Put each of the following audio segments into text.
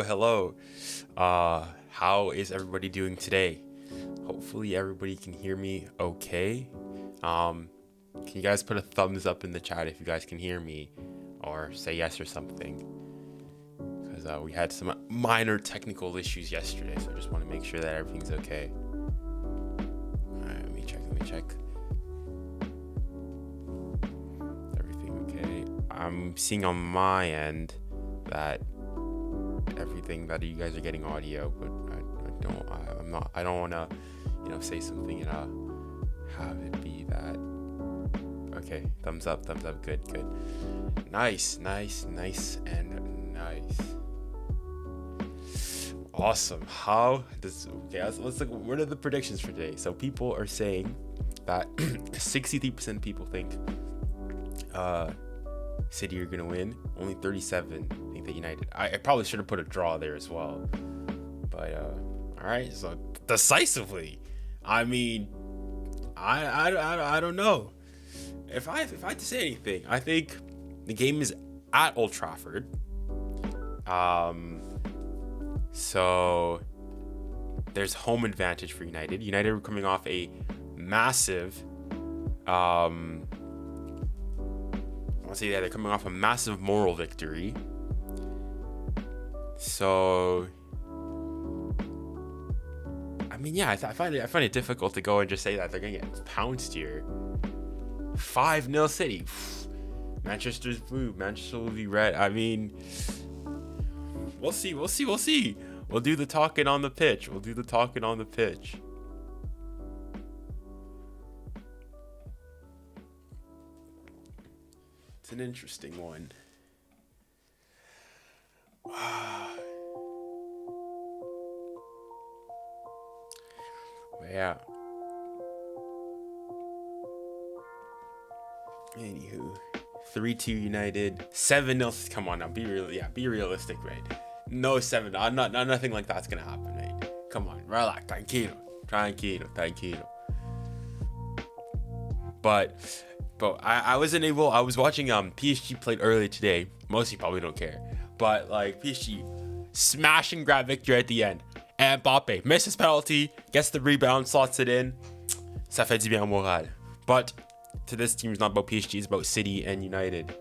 Hello. How is everybody doing today? Hopefully everybody can hear me okay. Can you guys put a thumbs up in the chat if you guys can hear me, or say yes or something? Because we had some minor technical issues yesterday, so I just want to make sure that everything's okay. Alright, let me check. Everything okay? I'm seeing on my end that everything that you guys are getting audio, but I don't want to, say something and have it be that. Okay, thumbs up, good. Nice. Awesome. Let's look. What are the predictions for today? So people are saying that 63% people think City are gonna win. Only 37 think that United. I probably should have put a draw there as well. But all right. So decisively, I mean, I don't know. If I had to say anything, I think the game is at Old Trafford. So there's home advantage for United. United were coming off a massive, I want to say that they're coming off a massive moral victory. So, I mean, yeah, I find it difficult to go and just say that they're gonna get pounced here. 5-0 City. Manchester's blue. Manchester will be red. I mean, we'll see. We'll do the talking on the pitch. It's an interesting one. Yeah. Anywho, 3-2 United, 7-0. Come on now, be real. Yeah, be realistic, right? No 7. Nothing like that's gonna happen, right? Come on, relax, tranquilo. But I wasn't able. I was watching PSG played earlier today. Most of you probably don't care, but like PSG smash and grab victory at the end. And Mbappe misses penalty, gets the rebound, slots it in. Ça fait du bien au moral. But to this team, it's not about PSG, it's about City and United.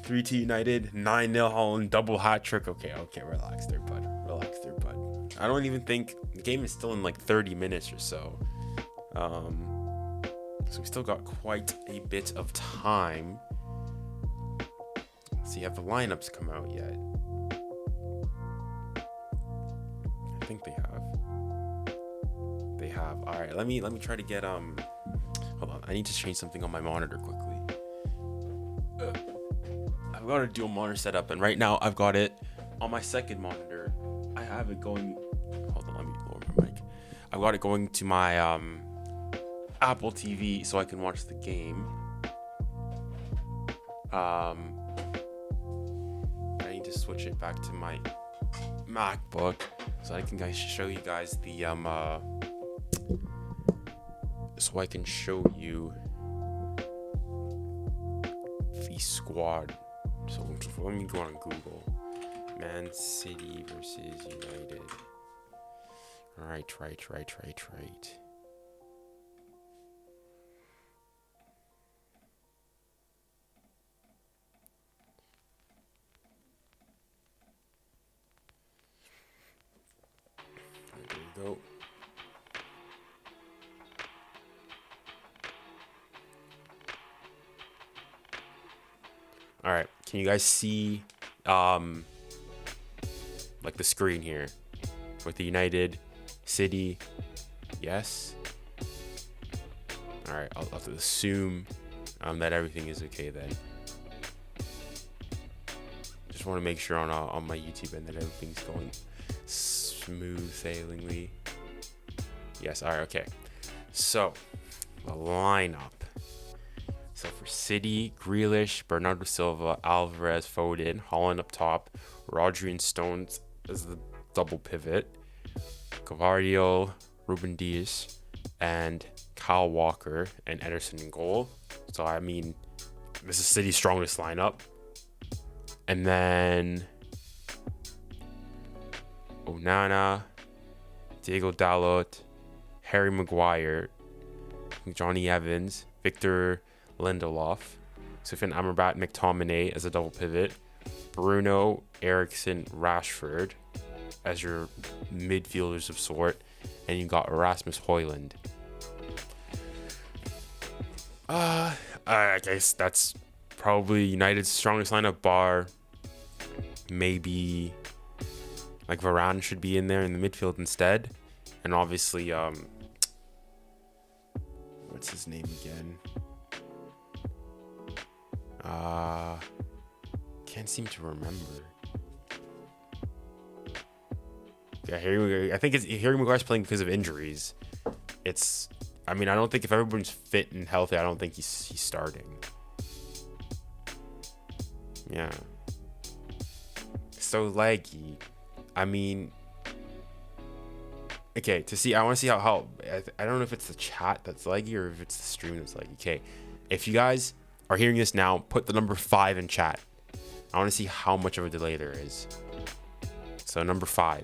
3-2 United, 9-0 Holland, double hat trick. Okay, relax there, bud. I don't even think the game is still in like 30 minutes or so. So we still got quite a bit of time. Let's see, have the lineups come out yet? I think they have. All right, let me try to get hold on, I need to change something on my monitor quickly. I've got a dual monitor setup, and right now I've got it on my second monitor. I have it going. Hold on, let me lower my mic. I've got it going to my Apple TV so I can watch the game. I need to switch it back to my MacBook so I can show you guys the so I can show you the squad. So let me go on Google. Man City versus United. Right. There we go. All right, can you guys see like the screen here with the United, City? Yes. All right, I'll have to assume that everything is okay then. Just want to make sure on my YouTube end that everything's going smooth sailingly. Yes. All right. Okay. So the lineup. So for City, Grealish, Bernardo Silva, Alvarez, Foden, Holland up top, Rodri and Stones as the double pivot, Gvardiol, Ruben Dias, and Kyle Walker and Ederson in goal. So I mean, this is City's strongest lineup. And then Onana, Diego Dalot, Harry Maguire, Johnny Evans, Victor Lindelof, Sufjan Amrabat, McTominay as a double pivot, Bruno, Eriksen, Rashford as your midfielders of sort, and you got Rasmus Højlund. I guess that's probably United's strongest lineup, bar maybe like Varane should be in there in the midfield instead, and obviously what's his name again? Can't seem to remember. Yeah, I think Harry Maguire's playing because of injuries. I mean, I don't think if everyone's fit and healthy, I don't think he's starting. Yeah. So laggy. I mean, okay, I want to see how I don't know if it's the chat that's laggy or if it's the stream that's laggy. Okay, if you guys are hearing this now, put the number 5 in chat. I want to see how much of a delay there is. So number 5.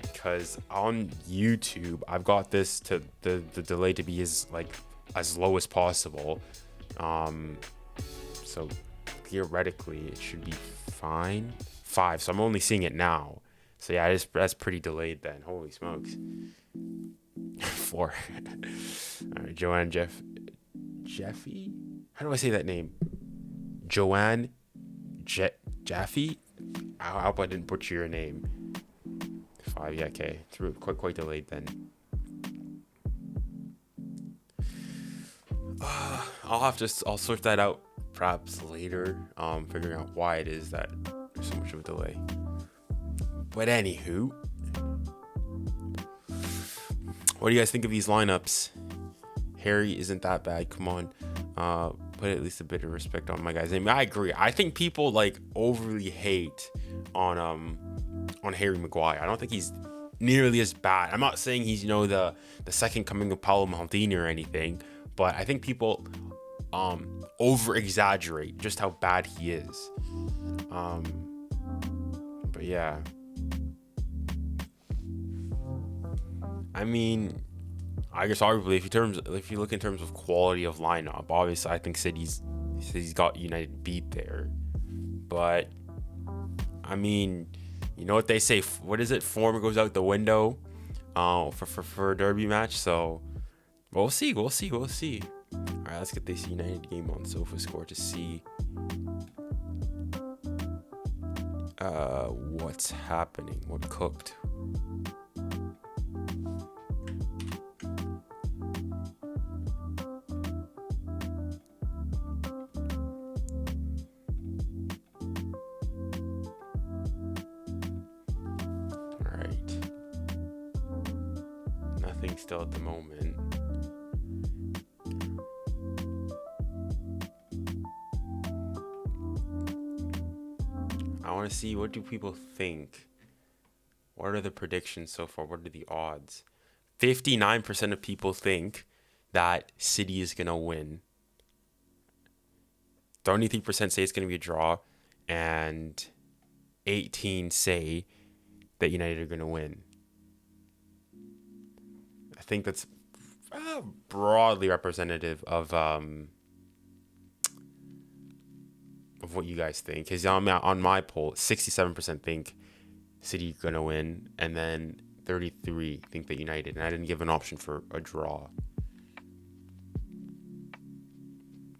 Because on YouTube, I've got this to the delay to be as low as possible. So theoretically, it should be fine. 5. So I'm only seeing it now. So yeah, that's pretty delayed then. Holy smokes. 4. All right, Joanne Jeffy? How do I say that name? Joanne Jaffe? I hope I didn't butcher your name. 5, yeah, okay. Through quite delayed then. I'll sort that out perhaps later. Figuring out why it is that there's so much of a delay. But anywho, what do you guys think of these lineups? Harry isn't that bad. Come on, put at least a bit of respect on my guy's name. I agree. I think people like overly hate on Harry Maguire. I don't think he's nearly as bad. I'm not saying he's the second coming of Paulo Maldini or anything, but I think people over exaggerate just how bad he is. But yeah. I mean, I guess arguably if you look in terms of quality of lineup, obviously I think City's got United beat there. But I mean, you know what they say, what is it? Form goes out the window for a derby match. So we'll see. All right, let's get this United game on SofaScore to see what's happening, what cooked. Still at the moment. I want to see, what do people think? What are the predictions so far? What are the odds? 59% of people think that City is going to win. 33% say it's going to be a draw. And 18 say that United are going to win. I think that's broadly representative of what you guys think. Because on my poll, 67% think City gonna win, and then 33 think that United. And I didn't give an option for a draw.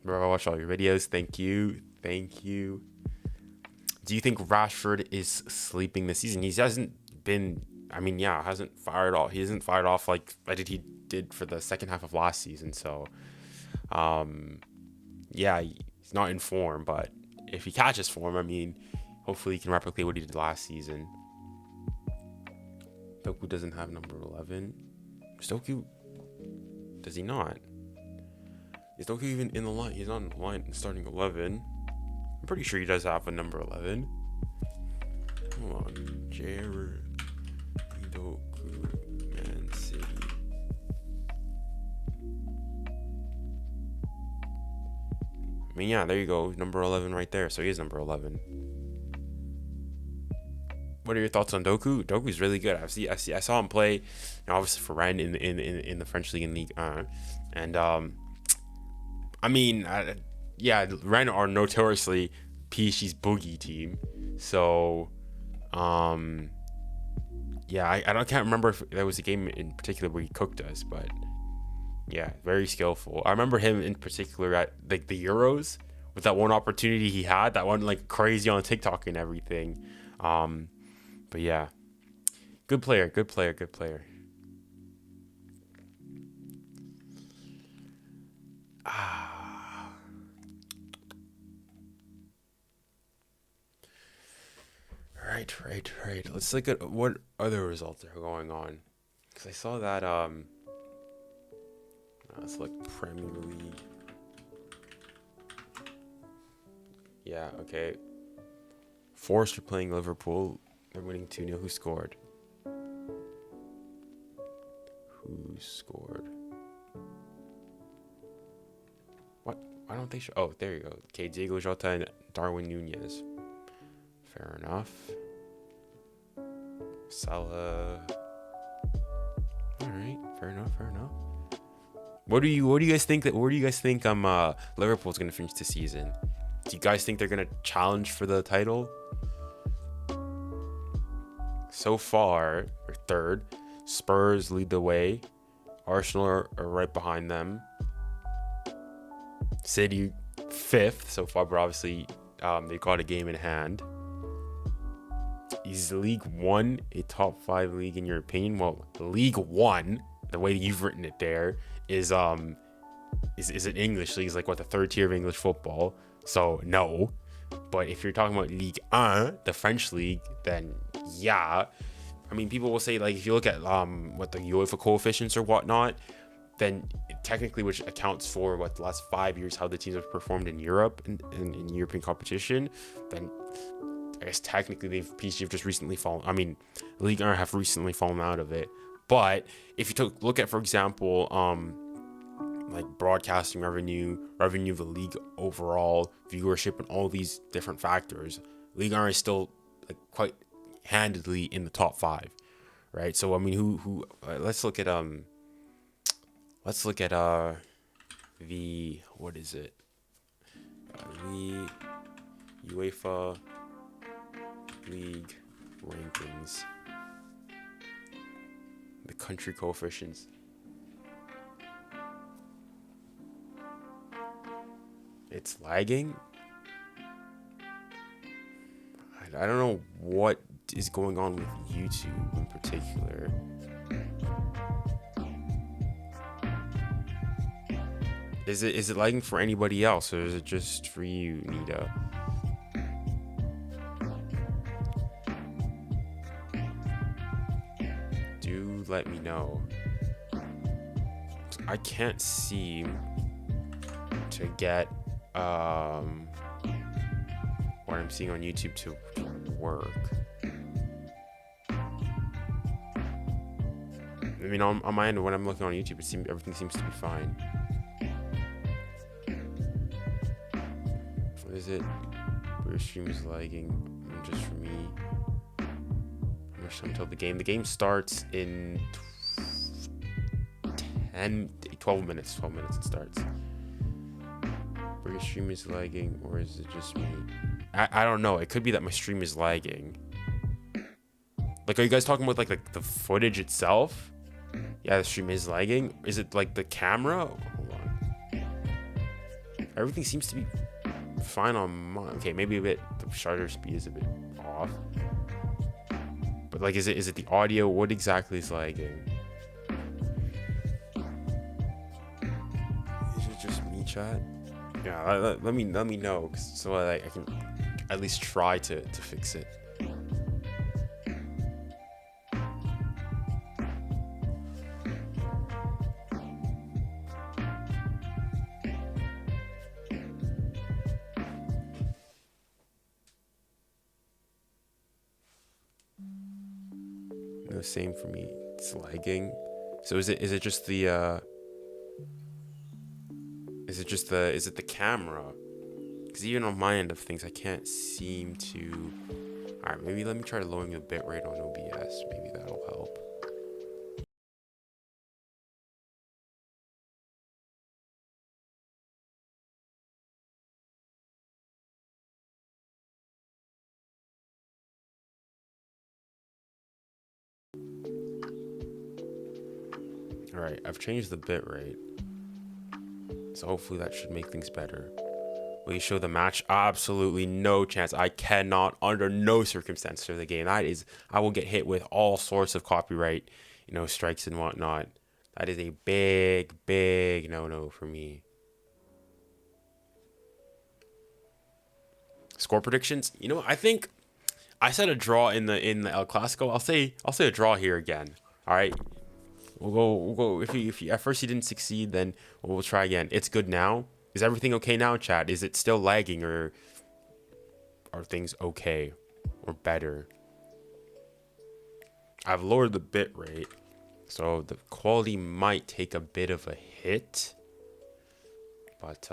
Bro, I watch all your videos. Thank you. Do you think Rashford is sleeping this season? He hasn't been. Hasn't fired off. He hasn't fired off like he did for the second half of last season. So, he's not in form. But if he catches form, hopefully he can replicate what he did last season. Doku doesn't have number 11. Doku, does he not? Is Doku even in the line? He's not in the line starting 11. I'm pretty sure he does have a number 11. Come on, Jared. Doku, Man City. There you go. Number 11 right there. So he is number 11. What are your thoughts on Doku? Doku's really good. I saw him play, obviously for Rennes in the French league and Ligue 1. And Rennes are notoriously PSG's boogie team. So I can't remember if there was a game in particular where he cooked us, but yeah, very skillful. I remember him in particular at the Euros with that one opportunity he had, that one crazy on TikTok and everything. But yeah, good player. Right. Let's look at what other results are going on. Because I saw that, let's look, Premier League. Yeah, okay. Forest are playing Liverpool. They're winning 2-0. Who scored? What? Why don't they show? Oh, there you go. Okay, 𝙎𝙬𝙈𝙀𝙗 and Darwin Nunez. Fair enough. Salah. All right, fair enough. Fair enough. What do you guys think that? Where do you guys think Liverpool's gonna finish the season? Do you guys think they're gonna challenge for the title? So far, they're third. Spurs lead the way. Arsenal are right behind them. City fifth so far, but obviously they got a game in hand. Is League One a top 5 league in your opinion? Well, League One, the way you've written it there, is an English league. It's like what, the third tier of English football. So no. But if you're talking about Ligue 1, the French league, then yeah. I mean, people will say, like, if you look at what the UEFA coefficients or whatnot, then technically, which accounts for what the last 5 years how the teams have performed in Europe and in European competition, then I guess technically PSG have just recently fallen. I mean, Ligue 1 have recently fallen out of it. But if you look at, for example, like broadcasting revenue of the league overall, viewership, and all these different factors, Ligue 1 is still like quite handedly in the top 5, right? So I mean, who let's look at the, what is it, the UEFA league rankings, the country coefficients. It's lagging. I don't know what is going on with YouTube in particular. Is it lagging for anybody else, or is it just for you, Nita? Do let me know. I can't seem to get what I'm seeing on YouTube to work. I mean, on my end, when I'm looking on YouTube, everything seems to be fine. What is it? Your stream is lagging. Just for me. How much time until the game? The game starts in 12 minutes. 12 minutes it starts. Your stream is lagging, or is it just me? I don't know. It could be that my stream is lagging. Like, are you guys talking about like the footage itself? Yeah, the stream is lagging. Is it like the camera? Hold on. Everything seems to be fine on mine. Okay, maybe a bit. The shutter speed is a bit off. But like, is it the audio? What exactly is lagging? Is it just me, chat? Yeah, let me know, so I can at least try to fix it. No, same for me. It's lagging. So is it just the is it the camera? Because even on my end of things, I can't seem to. All right, maybe let me try lowering the bitrate on OBS. Maybe that'll help. All right, I've changed the bitrate, so hopefully that should make things better. Will you show the match? Absolutely no chance. I cannot, under no circumstance, show the game. That is, I will get hit with all sorts of copyright, strikes and whatnot. That is a big no for me. Score predictions. I think I said a draw in the El Clasico. I'll say a draw here again. All right. We'll go. If you at first you didn't succeed, then we'll try again. It's good now. Is everything okay now, chat? Is it still lagging, or are things okay or better? I've lowered the bit rate, so the quality might take a bit of a hit, But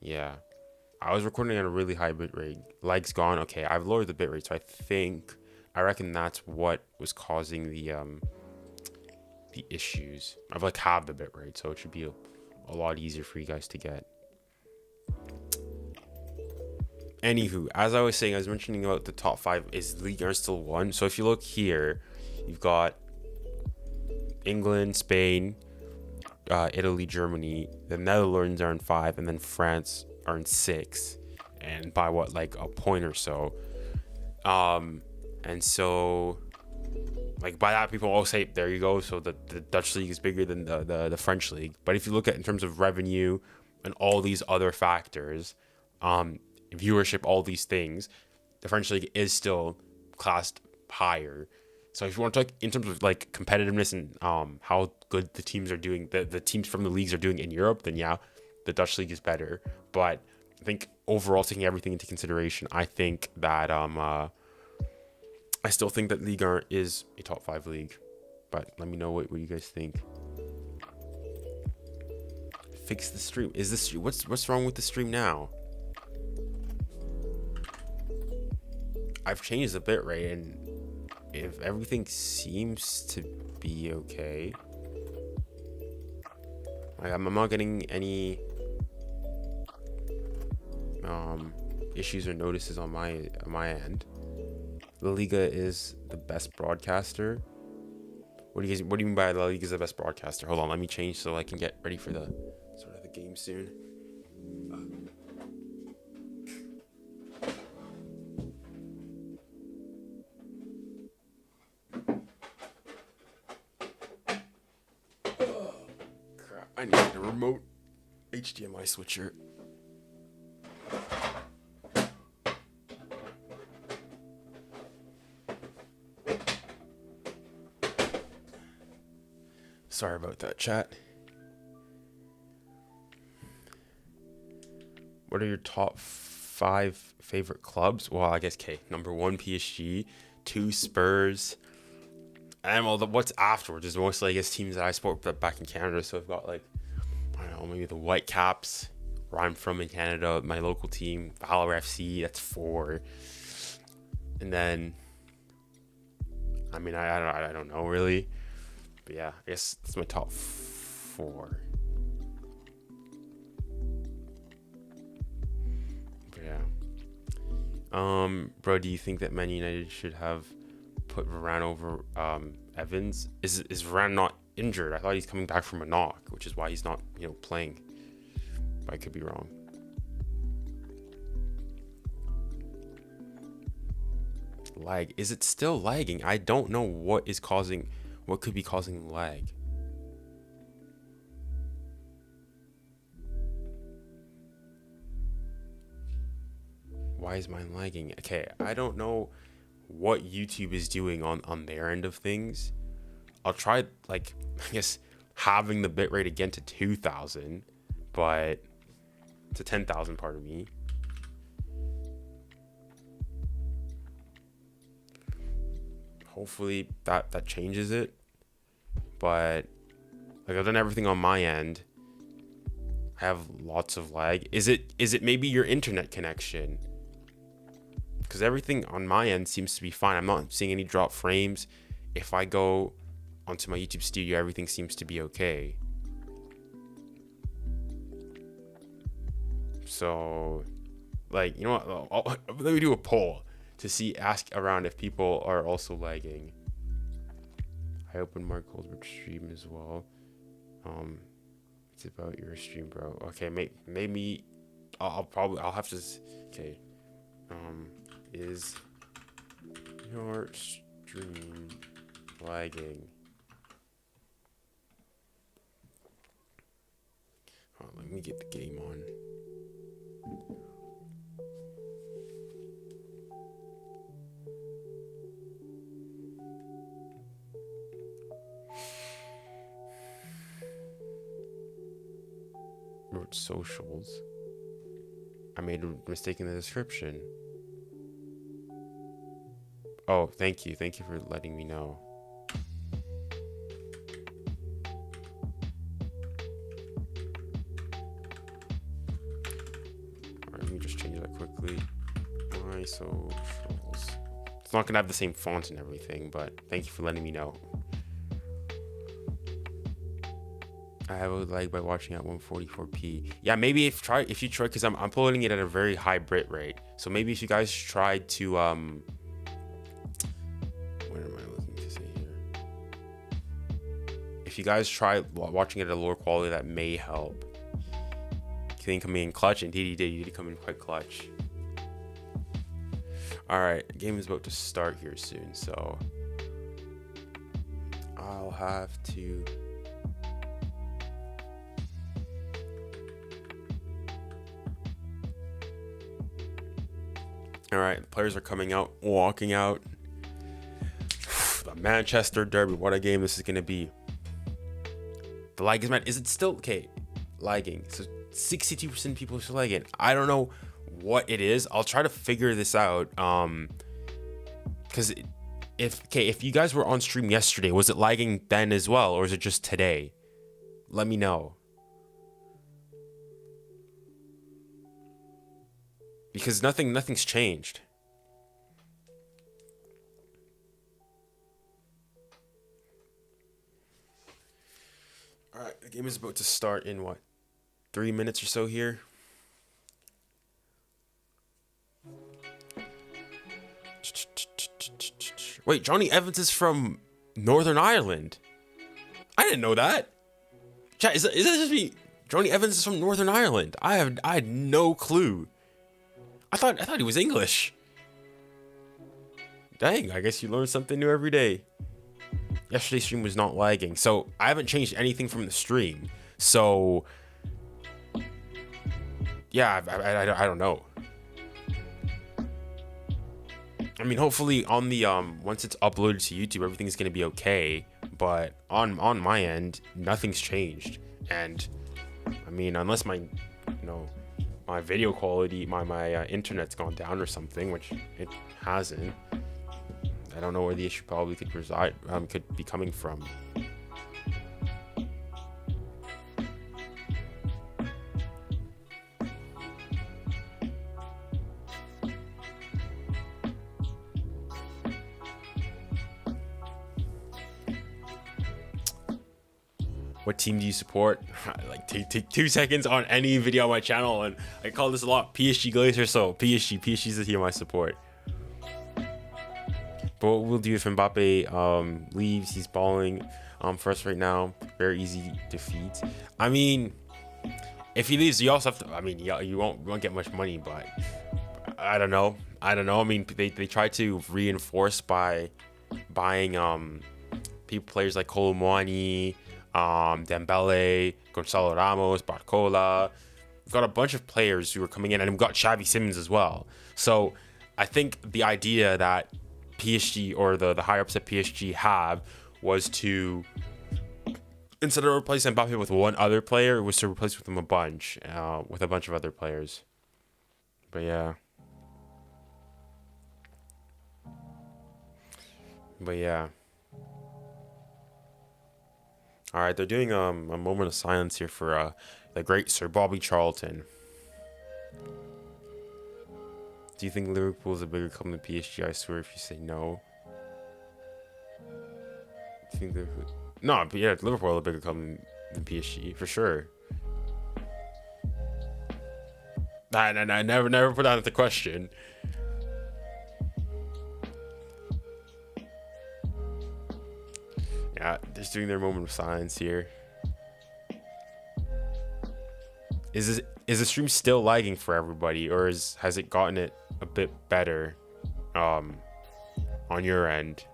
yeah, I was recording at a really high bitrate. Lag's gone. Okay, I've lowered the bitrate, so I reckon that's what was causing the issues. I've like halved the bitrate, so it should be a lot easier for you guys to get. Anywho, as I was saying, I was mentioning about the top 5 is Ligue 1 still one. So if you look here, you've got England, Spain, Italy, Germany, the Netherlands are in 5, and then France are in 6, and by what, like a point or so. And so like by that, people all say there you go, so the Dutch league is bigger than the French league. But if you look at in terms of revenue and all these other factors, viewership, all these things, the French league is still classed higher. So if you want to talk in terms of like competitiveness and how good the teams are doing, the teams from the leagues are doing in Europe, then yeah, the Dutch league is better. But I think overall, taking everything into consideration, I think that I still think that Ligue 1 is a top 5 league. But let me know what you guys think. Fix the stream. Is this what's wrong with the stream now? I've changed the bitrate, and if everything seems to be okay, like I'm not getting any issues or notices on my end. La Liga is the best broadcaster. What do you mean by La Liga is the best broadcaster? Hold on, let me change so I can get ready for the game soon. I need a remote HDMI switcher. Sorry about that, chat. What are your top 5 favorite clubs? Well, I guess number 1 PSG, 2 Spurs, and what's afterwards is mostly, I guess, teams that I support back in Canada. So I've got like, I don't know, maybe the Whitecaps, where I'm from in Canada, my local team, Valor FC, that's 4. And then, I mean, I don't know really, but yeah, I guess that's my top 4. But yeah, bro, do you think that Man United should have put Varane over Evans? Is Varane not injured? I thought he's coming back from a knock, which is why he's not, playing. But I could be wrong. Lag. Is it still lagging? I don't know what could be causing lag. Why is mine lagging? Okay, I don't know what YouTube is doing on their end of things. I'll try, like, I guess having the bitrate again to 2,000, but to 10,000, pardon me. Hopefully that changes it. But like, I've done everything on my end. I have lots of lag. Is it maybe your internet connection? Because everything on my end seems to be fine. I'm not seeing any drop frames. If I go onto my YouTube studio, everything seems to be okay. So, like, you know what? Let me do a poll to ask around if people are also lagging. I opened Mark Goldberg's stream as well. It's about your stream, bro. Okay, maybe I'll have to. Okay. Is your stream lagging? Oh, let me get the game on. Wrote socials. I made a mistake in the description. Oh, thank you. Thank you for letting me know. me just change that quickly. My socials. It's not gonna have the same font and everything, but thank you for letting me know. I have a lag by watching at 144p. Yeah, maybe if you try, because I'm uploading it at a very high bit rate. So maybe if you guys tried to what am I looking to say here? If you guys try watching it at a lower quality, that may help. He didn't come in clutch. Indeed he did. He did come in quite clutch. Alright, the game is about to start here soon, so I'll have to Alright, the players are coming out, walking out. The Manchester Derby, what a game this is gonna be. The lag is, man, is it still okay? Lagging. So 62% of people are still lagging. I don't know what it is. I'll try to figure this out. Because if you guys were on stream yesterday, was it lagging then as well, or is it just today? Let me know. Because nothing's changed. All right, the game is about to start in what, 3 minutes or so here. Wait, Johnny Evans is from Northern Ireland. I didn't know that. Chat, is that just me? Johnny Evans is from Northern Ireland. I had no clue. I thought he was English. Dang, I guess you learn something new every day. Yesterday's stream was not lagging, so I haven't changed anything from the stream. So yeah, I don't know. I mean, hopefully on the once it's uploaded to YouTube, everything's gonna be okay. But on my end, nothing's changed. And I mean, unless my my video quality, my internet's gone down or something, which it hasn't. I don't know where the issue probably could be coming from. What team do you support? Like take 2 seconds on any video on my channel, and I call this a lot. PSG Glacier, so PSG is the team I support. But what we'll do if Mbappe leaves, he's balling for us right now. Very easy defeat. I mean, if he leaves, you also have to. I mean, yeah, you won't get much money, but I don't know. I mean, they try to reinforce by buying players like Colomwani, Dembele, Gonzalo Ramos, Barcola. We've got a bunch of players who are coming in, and we've got Xavi Simons as well. So I think the idea that PSG or the higher ups at PSG have was to, instead of replacing Mbappe with one other player, it was to replace with him with a bunch of other players. But yeah. All right, they're doing a moment of silence here for the great Sir Bobby Charlton. Do you think Liverpool is a bigger club than PSG? I swear if you say no. Do you think Liverpool? No, but yeah, Liverpool is a bigger club than PSG, for sure. I never put that into question. Yeah, they're just doing their moment of silence here. Is the stream still lagging for everybody, or has it gotten it a bit better on your end?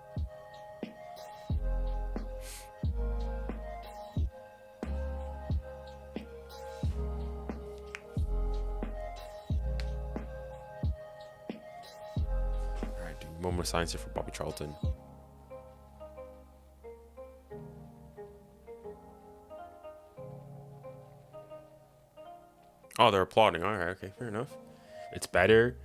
All right, doing moment of silence here for Bobby Charlton. Oh, they're applauding. All right, okay, fair enough. It's better.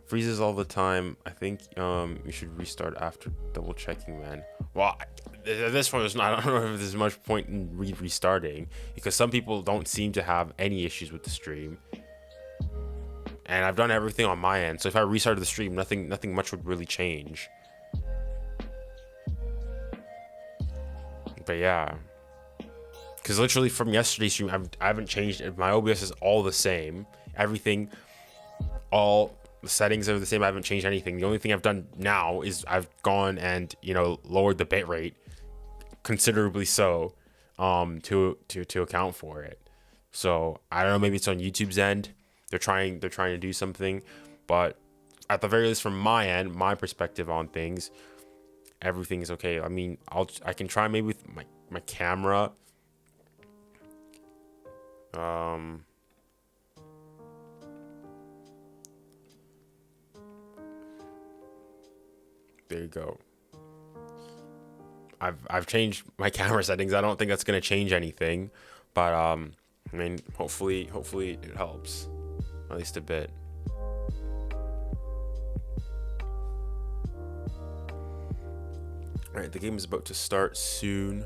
Freezes all the time. I think you should restart after double checking, man. Well, this one is not. I don't know if there's much point in restarting, because some people don't seem to have any issues with the stream, and I've done everything on my end. So if I restarted the stream, nothing much would really change. But yeah, because literally from yesterday's stream, I haven't changed it. My OBS is all the same. Everything, all the settings are the same. I haven't changed anything. The only thing I've done now is I've gone and, you know, lowered the bitrate considerably so, to account for it. So I don't know, maybe it's on YouTube's end. They're trying to do something, but at the very least from my end, my perspective on things, everything is okay. I mean, I can try maybe with my camera. There you go. I've changed my camera settings. I don't think that's gonna change anything, but I mean, hopefully it helps at least a bit. All right, the game is about to start soon.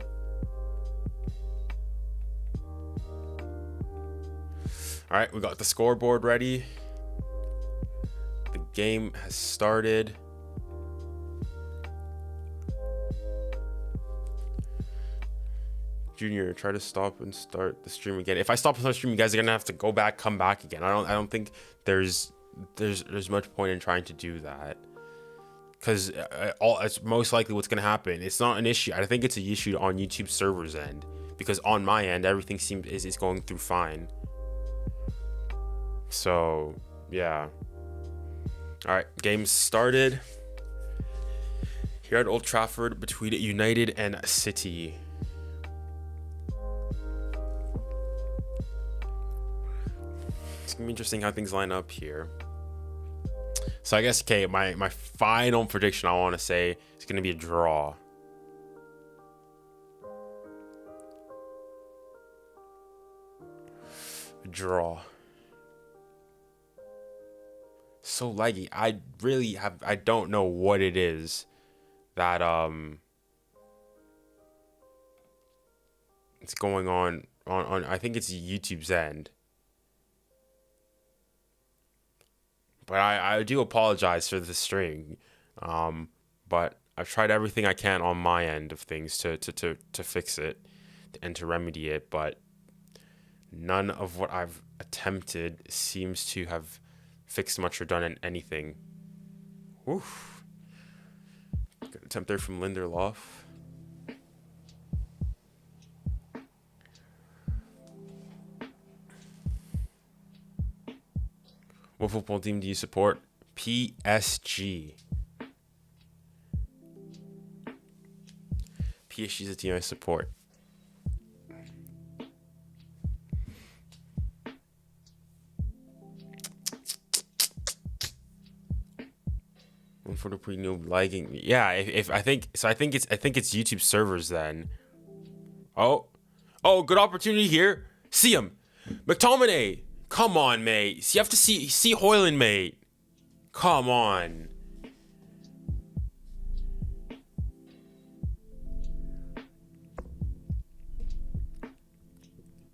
All right, we got the scoreboard ready. The game has started. Junior, try to stop and start the stream again. If I stop and start streaming, you guys are gonna have to go back, come back again. I don't think there's much point in trying to do that, because it's most likely what's gonna happen. It's not an issue. I think it's an issue on YouTube server's end, because on my end everything is going through fine. So yeah. All right, game started here at Old Trafford between United and City. It's gonna be interesting how things line up here. So I guess, okay, my final prediction I want to say is gonna be a draw. A draw. So laggy. I don't know what it is that it's going on I think it's YouTube's end. But I do apologize for the string. But I've tried everything I can on my end of things to fix it and to remedy it, but none of what I've attempted seems to have fixed much or done anything. Oof. Good attempt there from Lindelof. What football team do you support? PSG. PSG is a team I support. One for the pre-noob lagging. Yeah, I think it's YouTube servers then. Oh, good opportunity here. See him, McTominay. Come on, mate. You have to see 𝙎𝙀𝘾𝙀𝘾, mate. Come on.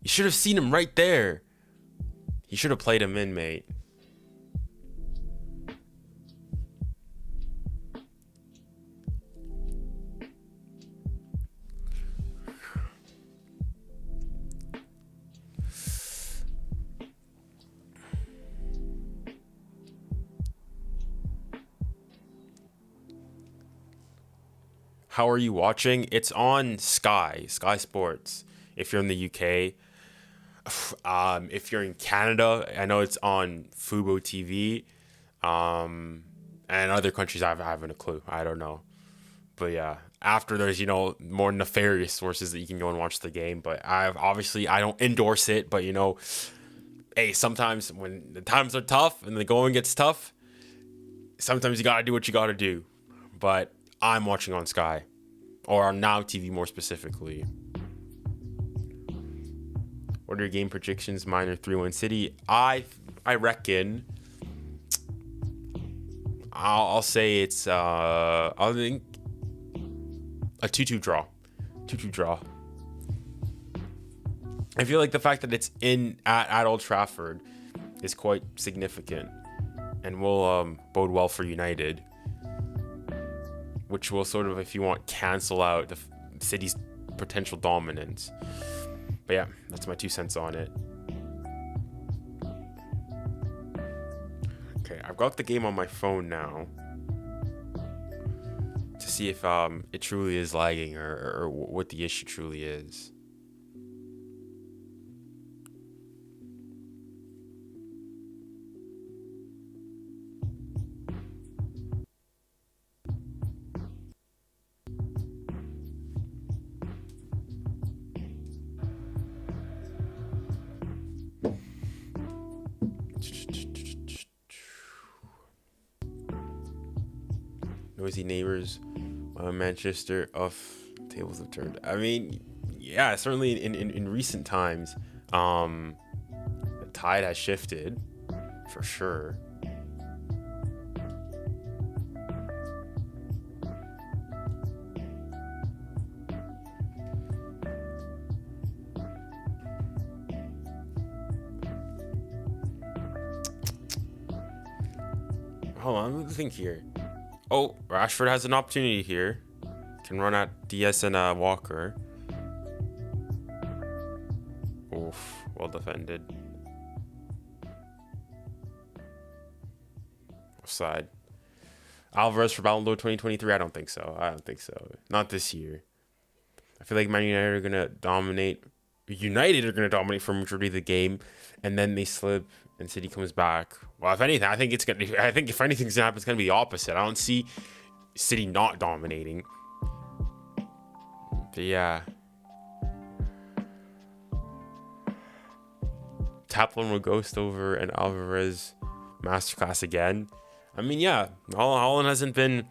You should have seen him right there. You should have played him in, mate. How are you watching? It's on Sky Sports. If you're in the UK, if you're in Canada, I know it's on Fubo TV. And other countries, I haven't a clue. I don't know. But yeah, after there's, more nefarious sources that you can go and watch the game. But I don't endorse it. But hey, sometimes when the times are tough and the going gets tough, sometimes you gotta do what you gotta do. But I'm watching on Sky, or on Now TV more specifically. What are your game predictions? Mine are 3-1 City. I reckon I'll say it's I think a 2-2 draw. 2-2 draw. I feel like the fact that it's at Old Trafford, is quite significant and will bode well for United, which will sort of, if you want, cancel out the City's potential dominance. But yeah, that's my 2 cents on it. Okay, I've got the game on my phone now to see if it truly is lagging or what the issue truly is. Noisy neighbors, Manchester, tables have turned. I mean, yeah, certainly in recent times, the tide has shifted, for sure. Hold on, let me think here. Oh, Rashford has an opportunity here. Can run at DS and Walker. Oof, well defended. Offside. Alvarez for Ballon d'Or 2023? I don't think so. Not this year. I feel like Man United are gonna dominate. United are gonna dominate for majority of the game, and then they slip and City comes back. Well, if anything, I think if anything's gonna happen, it's gonna be the opposite. I don't see City not dominating. But yeah. Taplin will ghost over and Alvarez masterclass again. I mean, yeah, Holland hasn't been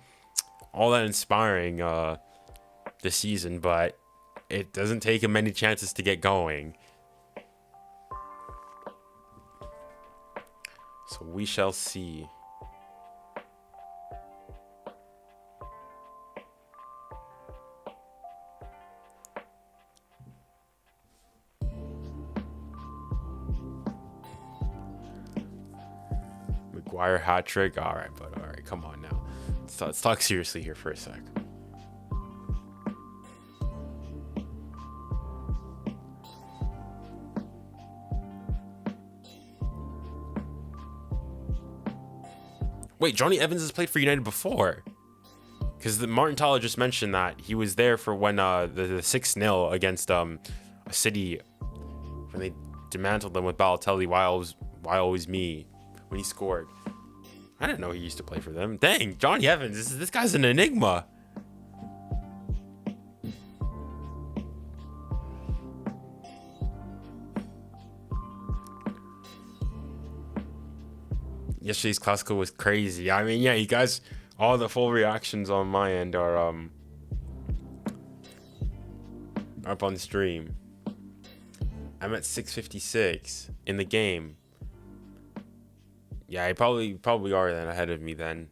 all that inspiring this season, but it doesn't take him many chances to get going. So we shall see. Maguire hat trick. All right, but all right, come on now. Let's talk seriously here for a sec. Wait, Johnny Evans has played for United before. Because Martin Tyler just mentioned that he was there for when the 6-0 against a City, when they dismantled them with Balotelli, why always me, when he scored. I didn't know he used to play for them. Dang, Johnny Evans, this guy's an enigma. Yesterday's Classico was crazy. I mean, yeah, you guys, all the full reactions on my end are up on the stream. I'm at 656 in the game. Yeah, you probably are then ahead of me then.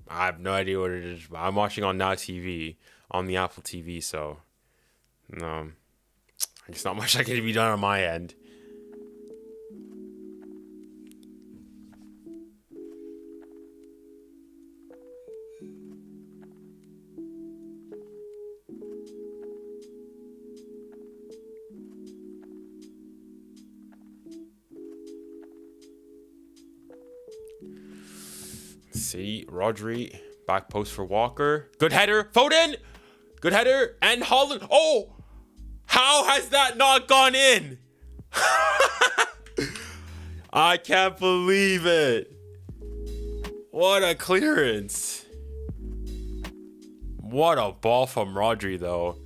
I have no idea what it is. But I'm watching on Now TV on the Apple TV, so no, there's not much that can be done on my end. See, Rodri, back post for Walker. Good header, Foden! Good header, and Holland. Oh! How has that not gone in? I can't believe it. What a clearance. What a ball from Rodri, though.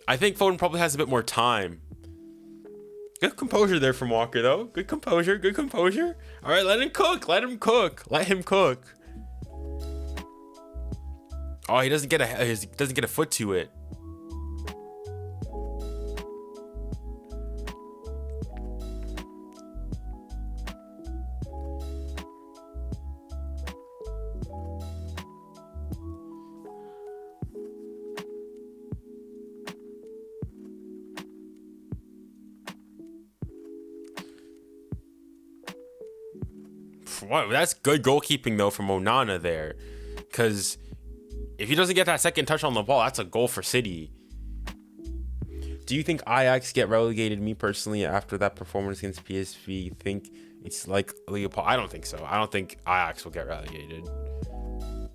I think Foden probably has a bit more time. Good composure there from Walker, though. Good composure, good composure. All right, let him cook. Let him cook. Let him cook. Oh, he doesn't get a foot to it. What? That's good goalkeeping though from Onana there, because if he doesn't get that second touch on the ball, that's a goal for City. Do you think Ajax get relegated? Me personally, after that performance against PSV, think it's like Leopold? I don't think so. I don't think Ajax will get relegated.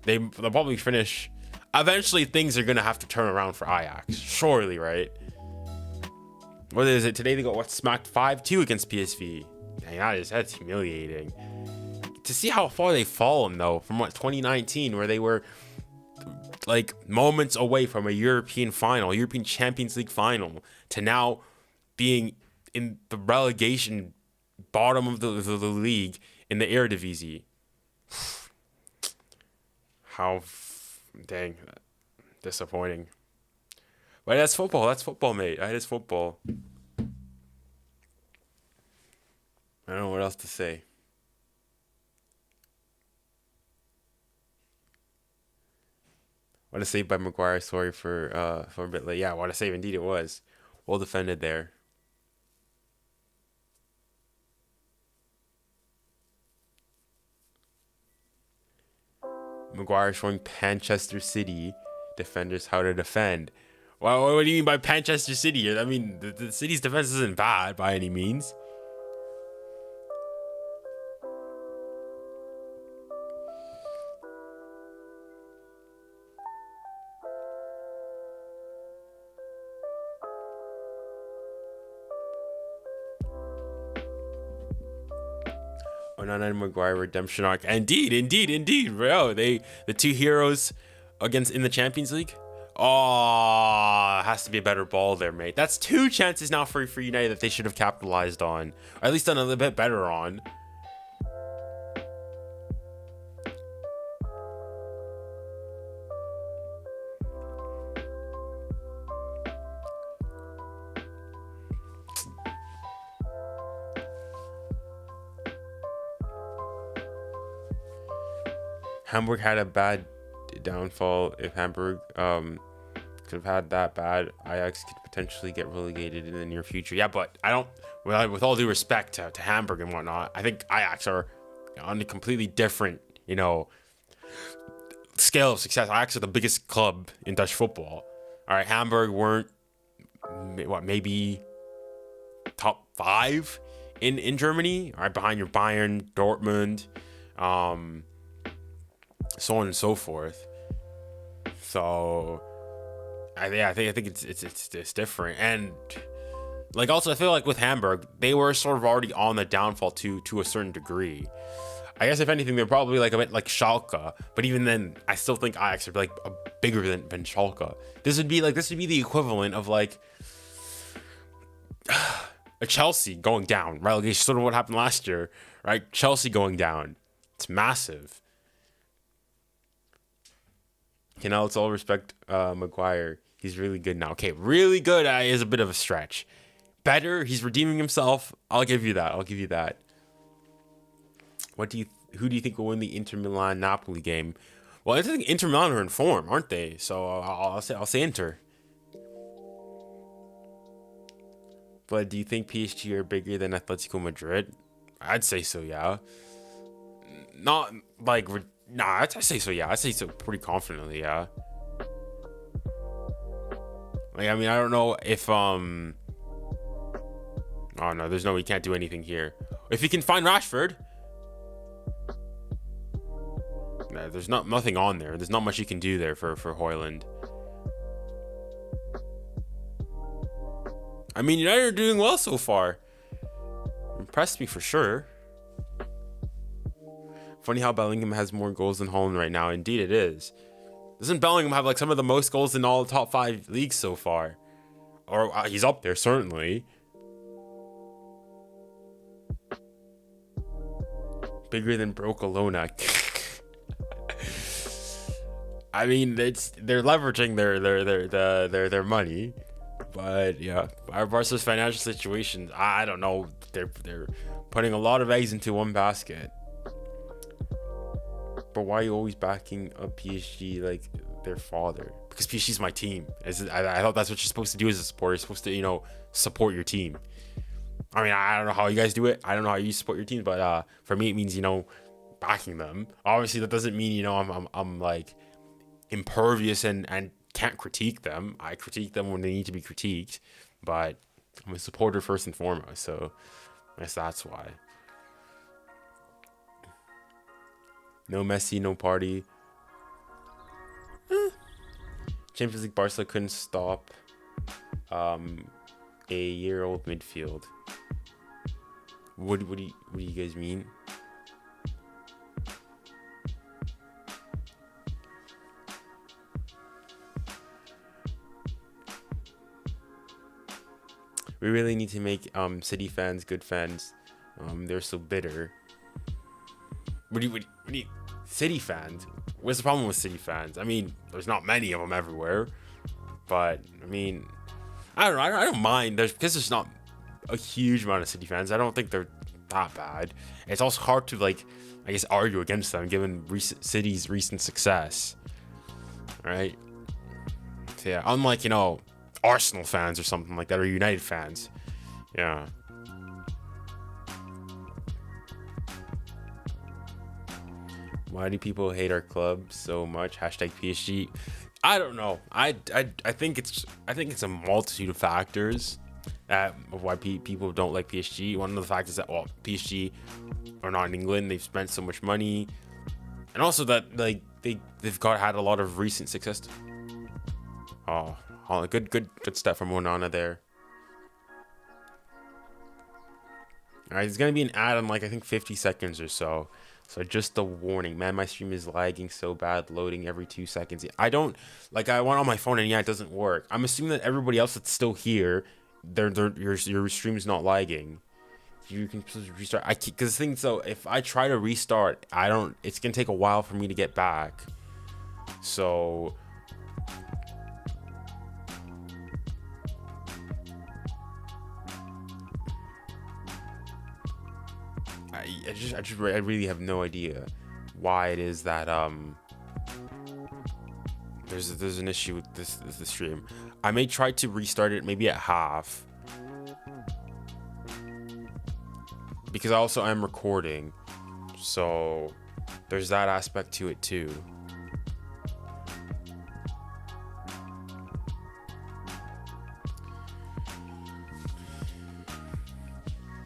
They'll probably finish. Eventually, things are gonna have to turn around for Ajax, surely, right? What is it today? They got smacked 5-2 against PSV. Dang, that's humiliating. To see how far they've fallen though, from 2019, where they were like moments away from a European final, European Champions League final, to now being in the relegation bottom of the league in the Eredivisie. How dang disappointing. But that's football. That's football, mate. That is football. I don't know what else to say. What a save by Maguire. Sorry for a bit late. Yeah, what a save indeed it was. Well defended there. Maguire showing Manchester City defenders how to defend. Well, what do you mean by Manchester City? I mean, the City's defense isn't bad by any means. Onana and Maguire redemption arc. Indeed, bro. The two heroes in the Champions League. Oh, has to be a better ball there, mate. That's two chances now for United that they should have capitalized on, or at least done a little bit better on. Hamburg had a bad downfall. If Hamburg could have had that bad, Ajax could potentially get relegated in the near future. Yeah, but I don't, with all due respect to Hamburg and whatnot, I think Ajax are on a completely different, scale of success. Ajax are the biggest club in Dutch football. All right, Hamburg weren't, maybe top 5 in Germany, all right, behind your Bayern, Dortmund, so on and so forth. So I think it's different. And like, also I feel like with Hamburg, they were sort of already on the downfall to a certain degree. I guess if anything, they're probably like a bit like Schalke, but even then I still think Ajax are like bigger than Schalke. This would be the equivalent of like a Chelsea going down, relegation, sort of what happened last year, right? Chelsea going down. It's massive. Let's all respect Maguire. He's really good now. Okay, really good is a bit of a stretch. Better, he's redeeming himself. I'll give you that. Who do you think will win the Inter Milan Napoli game? Well, I think Inter Milan are in form, aren't they? So I'll say Inter. But do you think PSG are bigger than Atletico Madrid? I'd say so, yeah. Not like. Nah, I'd say so, yeah. I'd say so pretty confidently, yeah. Like, I mean, I don't know if, oh, no, we can't do anything here. If you can find Rashford. Nah, there's nothing on there. There's not much you can do there for Højlund. I mean, United are doing well so far. Impressed me for sure. Funny how Bellingham has more goals than Haaland right now. Indeed it is. Doesn't Bellingham have like some of the most goals in all the top 5 leagues so far? Or he's up there, certainly. Bigger than Barcelona. I mean, they're leveraging their money. But yeah, our Barca's financial situation, I don't know. They're putting a lot of eggs into one basket. But why are you always backing up PSG like their father? Because PSG's my team. I thought that's what you're supposed to do as a supporter. You're supposed to, support your team. I mean, I don't know how you guys do it. I don't know how you support your team, but for me, it means, backing them. Obviously, that doesn't mean, you know, I'm like impervious and can't critique them. I critique them when they need to be critiqued, but I'm a supporter first and foremost. So I guess that's why. No Messi, no party. Champions League Barca couldn't stop a year-old midfield. What do you guys mean? We really need to make City fans good fans. They're so bitter. What do you City fans? What's the problem with City fans? I mean, there's not many of them everywhere, but I mean, I don't know. I don't mind. Because there's not a huge amount of City fans. I don't think they're that bad. It's also hard to, like, I guess, argue against them given City's recent success. Right? So yeah, unlike, you know, Arsenal fans or something like that, or United fans. Yeah. Why do people hate our club so much? Hashtag PSG. I don't know. I think it's a multitude of factors of why people don't like PSG. One of the factors that, well, PSG are not in England. They've spent so much money, and also that, like, they've had a lot of recent success. Oh, good stuff from Onana there. All right, it's gonna be an ad in, like, I think 50 seconds or so. So just a warning, man, my stream is lagging so bad, loading every 2 seconds. I went on my phone and yeah, it doesn't work. I'm assuming that everybody else that's still here, your stream is not lagging. You can restart. Because the thing, so if I try to restart, it's gonna take a while for me to get back. So I really have no idea why it is that there's an issue with the stream. I may try to restart it maybe at half, because I also am recording, so there's that aspect to it too.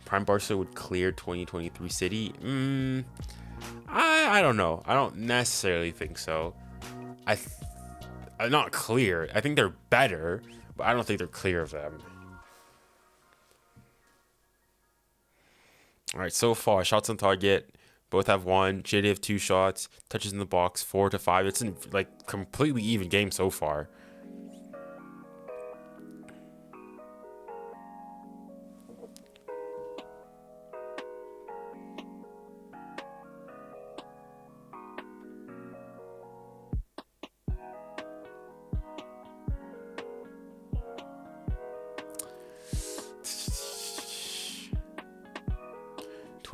Prime Barca would clear 2023 City. I don't know. I don't necessarily think so. I'm not clear. I think they're better, but I don't think they're clear of them. All right, so far, shots on target, both have 1. J.D. have 2 shots, touches in the box 4 to 5. It's in, like, completely even game so far.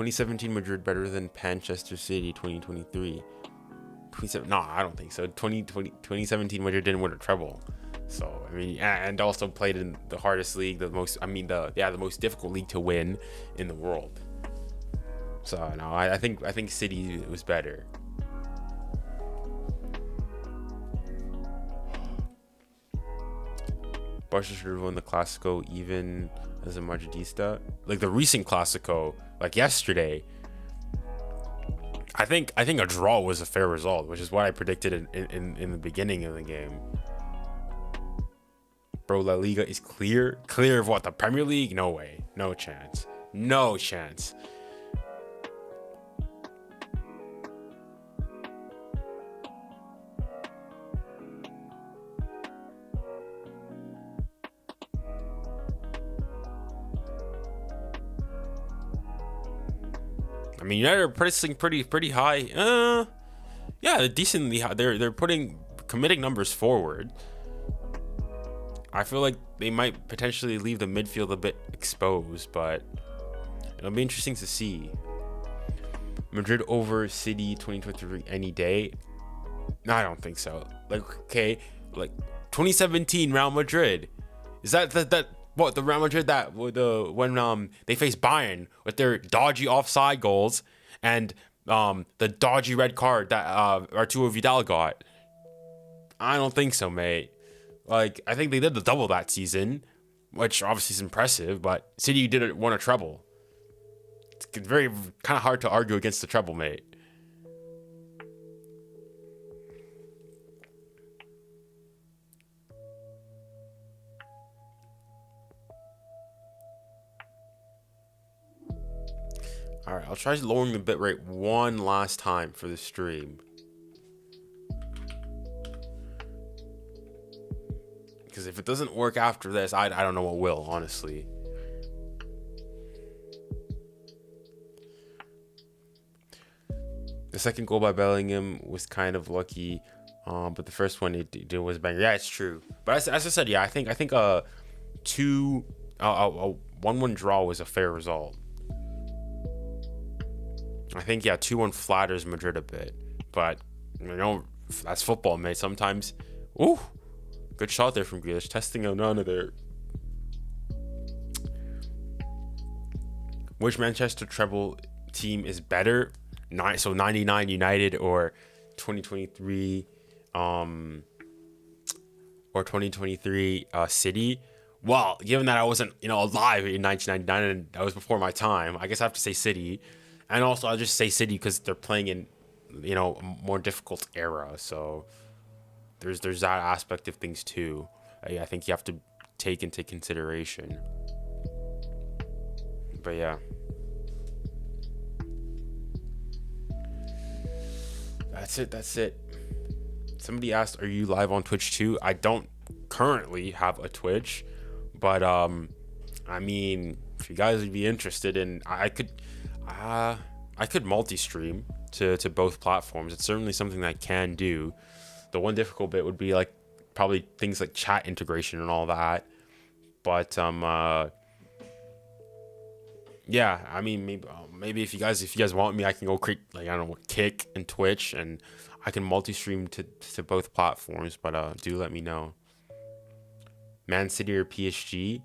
'17 Madrid better than Manchester City 2023. No, I don't think so. 2017 Madrid didn't win a treble. So, I mean, and also played in the hardest league, the most difficult league to win in the world. So, no, I think City was better. Barca should have won the Clásico even as a Madridista. Like the recent Clásico, like yesterday, I think a draw was a fair result, which is what I predicted in the beginning of the game. Bro, La Liga is clear of what, the Premier League? No way, no chance. I mean, United are pricing pretty high. Yeah, they're decently high. They're committing numbers forward. I feel like they might potentially leave the midfield a bit exposed, but it'll be interesting to see. Madrid over City 2023 any day? No, I don't think so. Like, okay, like 2017 Real Madrid. Is that what the Real Madrid when they faced Bayern with their dodgy offside goals, and the dodgy red card that Arturo Vidal got. I don't think so, mate. Like, I think they did the double that season, which obviously is impressive, but City didn't win a treble. It's very kind of hard to argue against the treble, mate. Alright, I'll try lowering the bitrate one last time for the stream. Because if it doesn't work after this, I don't know what will, honestly. The second goal by Bellingham was kind of lucky, but the first one it was banger. Yeah, it's true. But as I said, yeah, I think a 1-1 draw was a fair result. I think, yeah, 2-1 flatters Madrid a bit, but you know, that's football, mate. Sometimes, ooh, good shot there from Grealish, testing Onana there. Which Manchester treble team is better? So 99 United or 2023, or 2023 City. Well, given that I wasn't, alive in 1999 and that was before my time, I guess I have to say City. And also, I'll just say City because they're playing in, a more difficult era. So there's that aspect of things too. I think you have to take into consideration. But yeah, that's it. Somebody asked, "Are you live on Twitch too?" I don't currently have a Twitch, but I mean, if you guys would be interested in, I could multi-stream to both platforms. It's certainly something that I can do. The one difficult bit would be like probably things like chat integration and all that. But yeah, I mean, maybe if you guys want me, I can go create, like, I don't know, Kick and Twitch, and I can multi-stream to both platforms. But do let me know. Man City or PSG?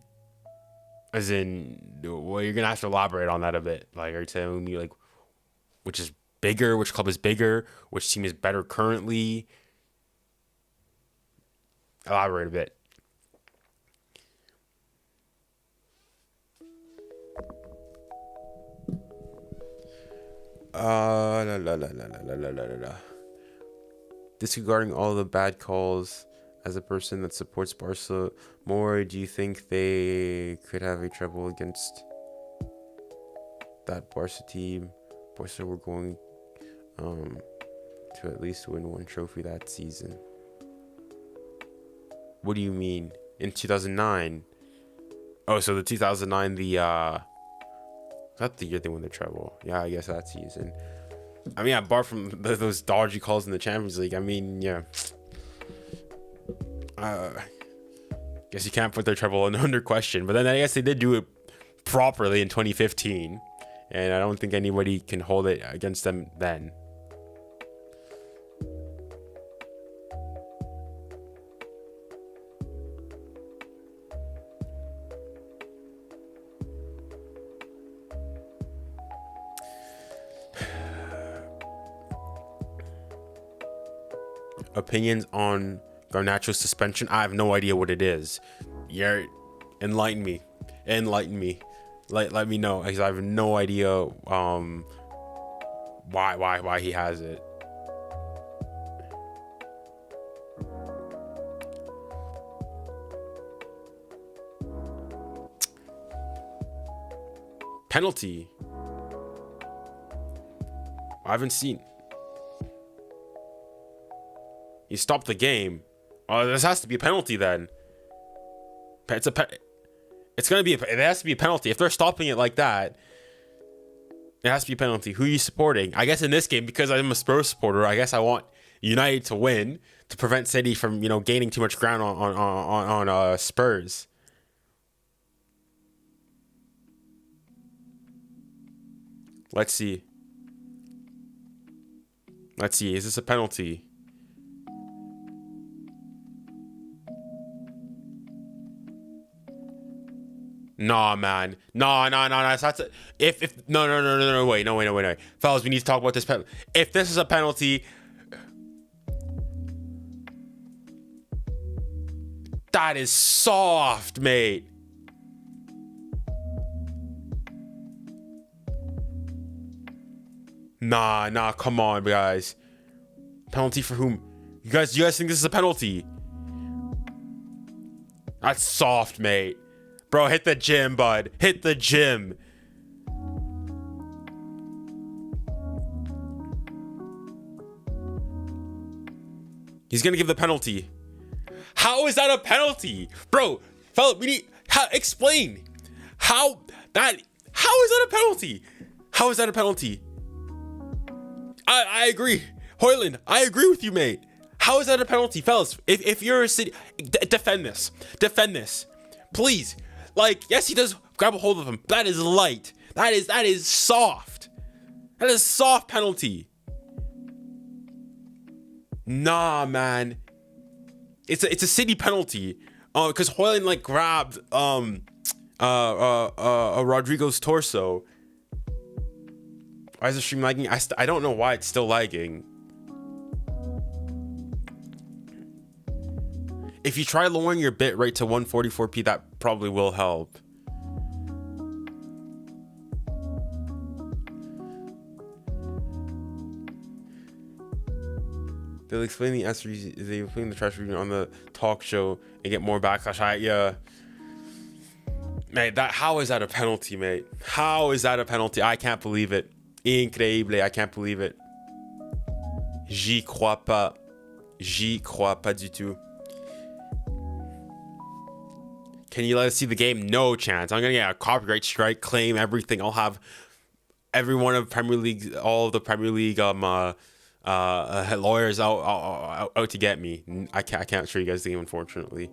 As in, well, you're gonna have to elaborate on that a bit. Like, are you telling me, like, which is bigger, which club is bigger, which team is better currently? Elaborate a bit. Disregarding all the bad calls, as a person that supports Barca more, do you think they could have a treble against that Barca team? Barca were going to at least win one trophy that season. What do you mean? In 2009? Oh, so the 2009, that's the year they won the treble. Yeah, I guess that season. I mean, apart from those dodgy calls in the Champions League, I mean, yeah. Guess you can't put their treble under question. But then I guess they did do it properly in 2015. And I don't think anybody can hold it against them then. Opinions on Garnacho's suspension? I have no idea what it is. Yeah, enlighten me. Let me know, because I have no idea why he has it. Penalty. I haven't seen. He stopped the game. Oh, this has to be a penalty then. It has to be a penalty. If they're stopping it like that, it has to be a penalty. Who are you supporting? I guess in this game, because I'm a Spurs supporter, I guess I want United to win to prevent City from, gaining too much ground on Spurs. Let's see. Is this a penalty? Nah, man. Nah. That's a, if no. Wait. Fellas, we need to talk about this penalty. If this is a penalty, that is soft, mate. Nah. Come on, guys. Penalty for whom? You guys think this is a penalty? That's soft, mate. Bro, hit the gym, bud. Hit the gym. He's gonna give the penalty. How is that a penalty? Bro, fella, we need... explain. How is that a penalty? How is that a penalty? I agree. Hoyland, I agree with you, mate. How is that a penalty? Fellas, if you're a city... defend this. Defend this. Please. Like, yes, he does grab a hold of him. That is light. That is soft. That is soft penalty. Nah, man. It's a city penalty. Because Hoyland like grabbed Rodrigo's torso. Why is the stream lagging? I don't know why it's still lagging. If you try lowering your bit rate to 144p, that probably will help. They'll explain the answer. They explain the trash review on the talk show and get more backlash. Yeah, mate. How is that a penalty, mate? How is that a penalty? I can't believe it. Incroyable. I can't believe it. J'y crois pas du tout. Can you let us see the game? No chance. I'm gonna get a copyright strike, claim everything. I'll have every one of Premier League, all of the Premier League lawyers out to get me. I can't show you guys the game, unfortunately.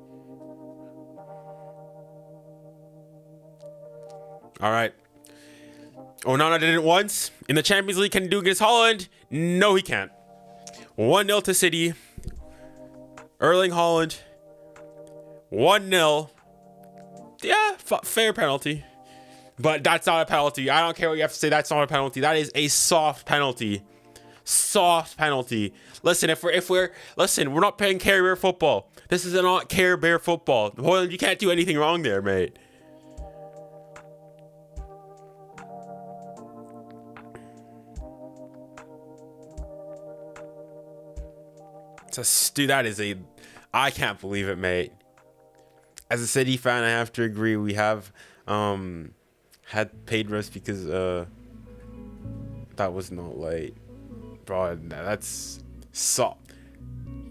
All right. Onana did it once in the Champions League. Can he do it against Holland? No, he can't. 1-0 to City. Erling Haaland. 1-0. Yeah, fair penalty. But that's not a penalty. I don't care what you have to say. That's not a penalty. That is a soft penalty. Soft penalty. Listen, listen, we're not playing Care Bear football. This is not Care Bear football. Hoyland, you can't do anything wrong there, mate. Dude, that is I can't believe it, mate. As a City fan, I have to agree. We have had paid risk because that was not light. Bro, that's soft.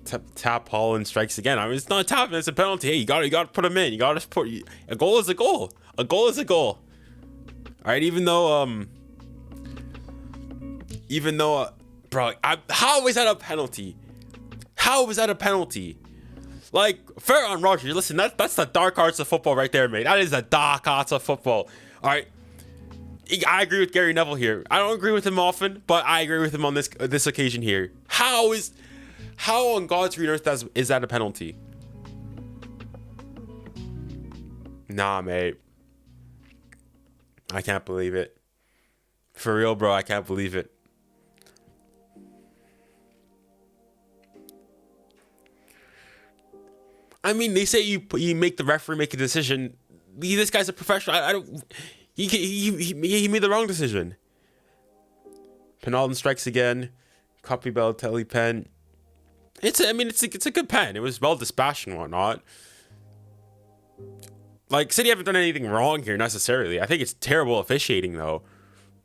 Tap Haaland strikes again. I mean, it's not a tap, it's a penalty. Hey, you gotta put him in. You gotta put a goal is a goal. A goal is a goal. All right, even though bro, how is that a penalty? How is that a penalty? Like, fair on Roger. Listen, that's the dark arts of football right there, mate. That is the dark arts of football. All right. I agree with Gary Neville here. I don't agree with him often, but I agree with him on this occasion here. How on God's green earth is that a penalty? Nah, mate. I can't believe it. For real, bro, I can't believe it. I mean, they say you make the referee make a decision. This guy's a professional. He made the wrong decision. Penalty strikes again. Copy Balotelli pen. It's a good pen. It was well dispatched and whatnot. Like, City haven't done anything wrong here necessarily. I think it's terrible officiating though.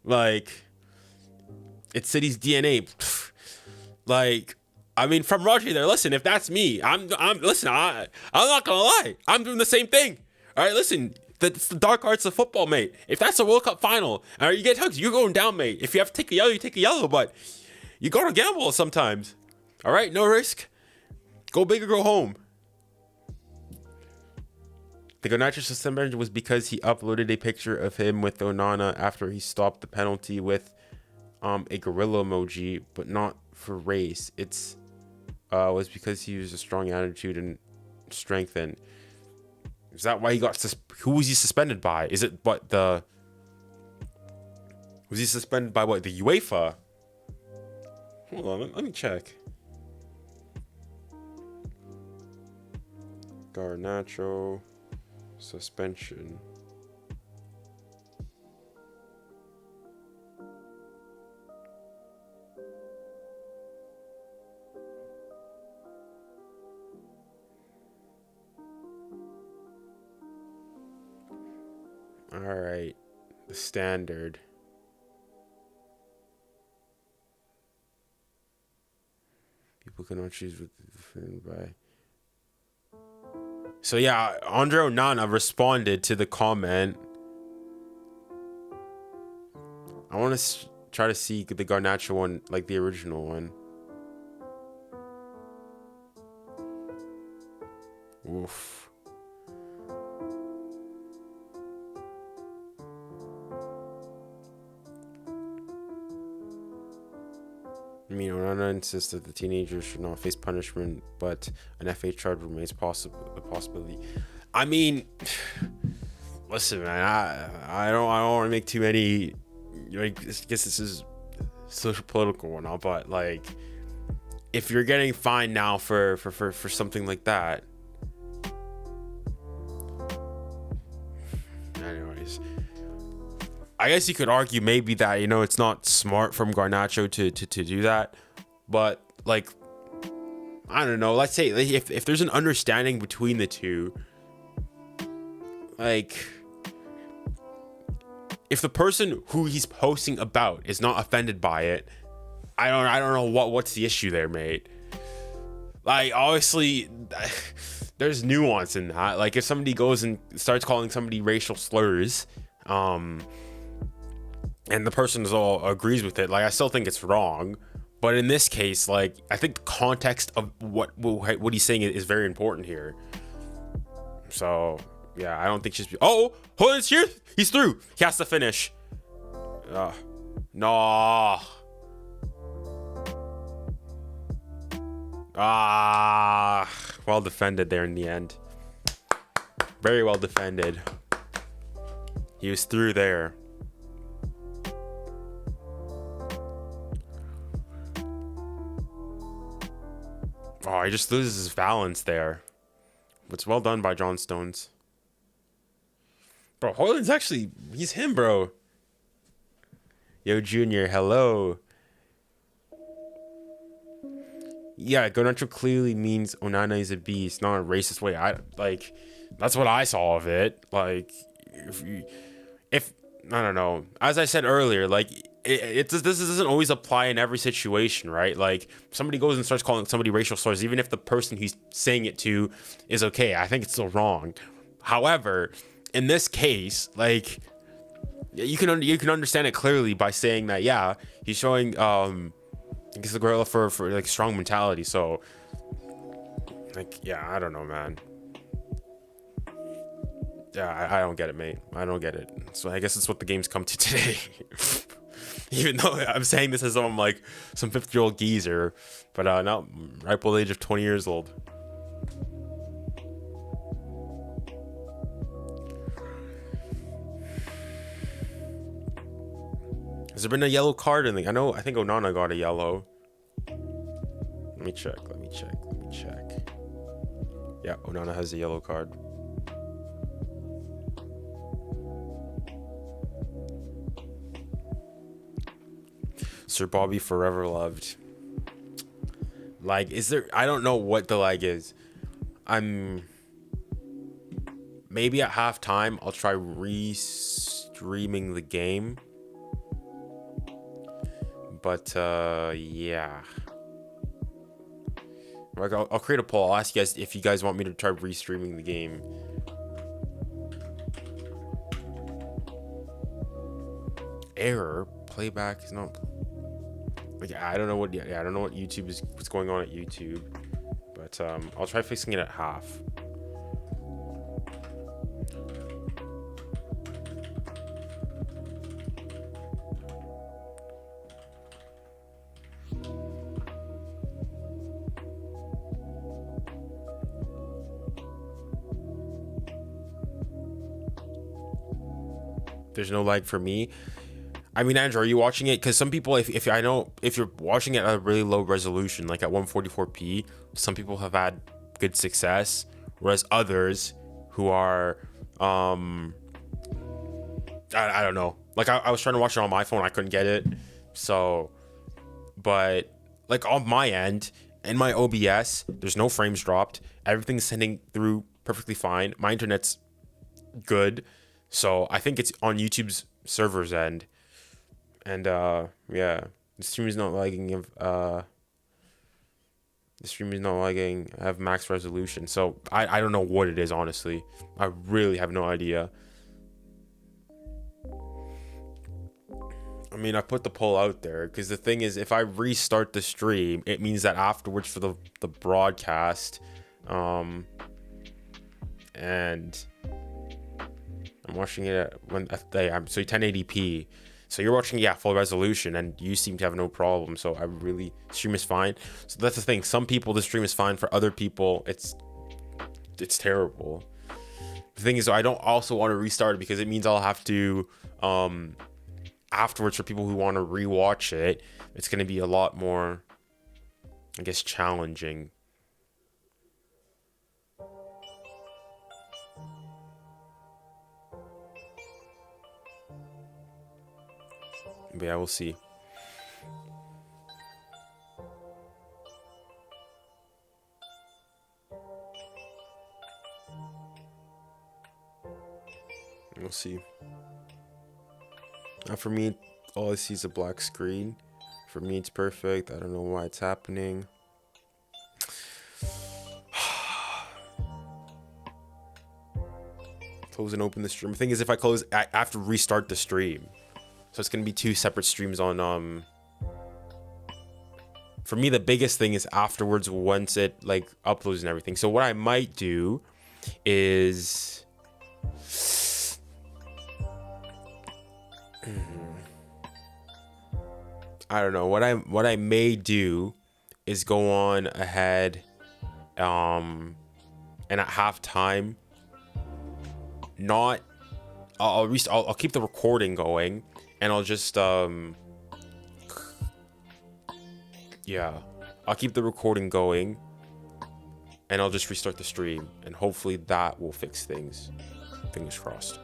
Like, it's City's DNA. Like, I mean, from Roger there. Listen, if that's me, I'm not gonna lie. I'm doing the same thing. All right, listen. It's the dark arts of football, mate. If that's a World Cup final, all right, you get hugs, you're going down, mate. If you have to take a yellow, you take a yellow. But you gotta gamble sometimes. All right, no risk. Go big or go home. The Garnacho suspension was because he uploaded a picture of him with Onana after he stopped the penalty with a gorilla emoji, but not for race. It's was because he used a strong attitude and strength. And Is that why he got who was he suspended by? Is it what the... Was he suspended by what, the UEFA? Hold on, let me check. Garnacho suspension. All right, the standard. People cannot choose what they're offended by. So yeah, Andre Onana responded to the comment. I want to try to see the Garnacho one, like the original one. Oof. I mean, Onana insists that the teenagers should not face punishment, but an FA charge remains a possibility. I mean, listen, man, I don't want to make too many. I guess this is social political and all, but like, if you're getting fined now for something like that, anyways. I guess you could argue maybe that, you know, it's not smart from Garnacho to do that, but like, I don't know. Let's say if there's an understanding between the two, like, if the person who he's posting about is not offended by it, I don't know what's the issue there, mate. Like, obviously, there's nuance in that. Like, if somebody goes and starts calling somebody racial slurs, and the person all agrees with it, like, I still think it's wrong. But in this case, like, I think the context of what he's saying is very important here. So yeah, I don't think she's... Oh, Hoyland's here. He's through. He has to finish. No. Well defended there in the end. Very well defended. He was through there. Oh, he just loses his balance there. It's well done by John Stones. Bro, Hoyland's actually... He's him, bro. Yo, Junior, hello. Yeah, Garnacho clearly means Onana is a beast, not a racist way. That's what I saw of it. Like, if I don't know. As I said earlier, like, this doesn't always apply in every situation, right? Like, somebody goes and starts calling somebody racial slurs, even if the person he's saying it to is okay. I think it's still wrong. However, in this case, like, you can understand it clearly by saying that, yeah, he's showing I guess the gorilla for like strong mentality. So, like, yeah, I don't know, man. Yeah, I don't get it, mate. I don't get it. So I guess it's what the game's come to today. Even though I'm saying this as though I'm like some 50-year-old geezer, but now ripe old age of 20 years old. Has there been a yellow card in the... I think Onana got a yellow. Let me check. Yeah, Onana has a yellow card. Sir Bobby forever loved. Like, is there... I don't know what the lag is. Maybe at halftime, I'll try re-streaming the game. But, yeah. Like, I'll create a poll. I'll ask you guys if you guys want me to try re-streaming the game. Error. Playback is not... Like, I don't know what... Yeah, I don't know what YouTube is... What's going on at YouTube. But, I'll try fixing it at half. There's no lag for me. I mean, Andrew, are you watching it? Because some people, if I know, if you're watching it at a really low resolution, like at 144p, some people have had good success, whereas others who are, I don't know. Like I was trying to watch it on my phone, I couldn't get it. So, but like on my end, in my OBS, there's no frames dropped. Everything's sending through perfectly fine. My internet's good. So I think it's on YouTube's server's end. And yeah, the stream is not lagging. The stream is not lagging. I have max resolution. So I don't know what it is, honestly. I really have no idea. I mean, I put the poll out there because the thing is, if I restart the stream, it means that afterwards for the broadcast, and I'm watching it at I'm so 1080p. So you're watching, yeah, full resolution, and you seem to have no problem. So stream is fine. So that's the thing. Some people, the stream is fine. For other people, it's terrible. The thing is, I don't also want to restart it because it means I'll have to, afterwards, for people who want to rewatch it, it's going to be a lot more, I guess, challenging. But yeah, we'll see. We'll see. Now for me, all I see is a black screen. For me, it's perfect. I don't know why it's happening. Close and open the stream. The thing is, if I close, I have to restart the stream. So it's going to be two separate streams on, for me, the biggest thing is afterwards, once it like uploads and everything. So what I might do is, I don't know, what I may do is go on ahead, and at halftime, I'll keep the recording going, and I'll just yeah, I'll keep the recording going, and I'll just restart the stream, and hopefully that will fix things. Fingers crossed.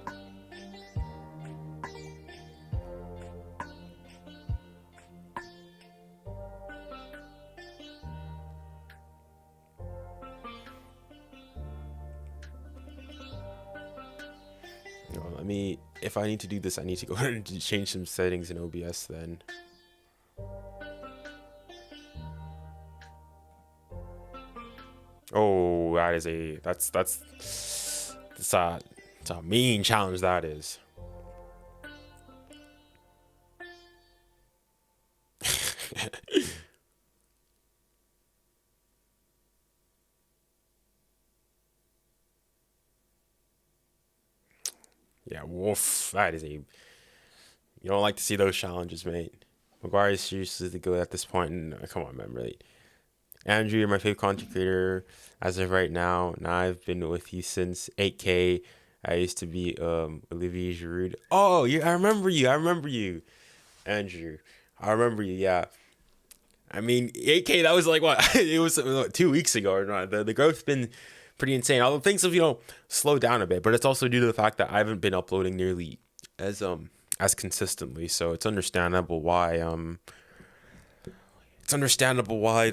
If I need to do this, I need to go ahead and change some settings in OBS then. Oh, that's a mean challenge, that is. Yeah, woof. That is you don't like to see those challenges, mate. Maguire is seriously the goat at this point. And come on, man, really. Andrew, you're my favorite content creator as of right now. Now I've been with you since 8K. I used to be 𝘎𝑗𝑎𝑑𝘎. Oh, yeah, I remember you, Andrew. I remember you. Yeah. I mean, 8K. That was like what? It was 2 weeks ago or not. The growth's been pretty insane. Although things have slowed down a bit, but it's also due to the fact that I haven't been uploading nearly as consistently. So it's understandable why the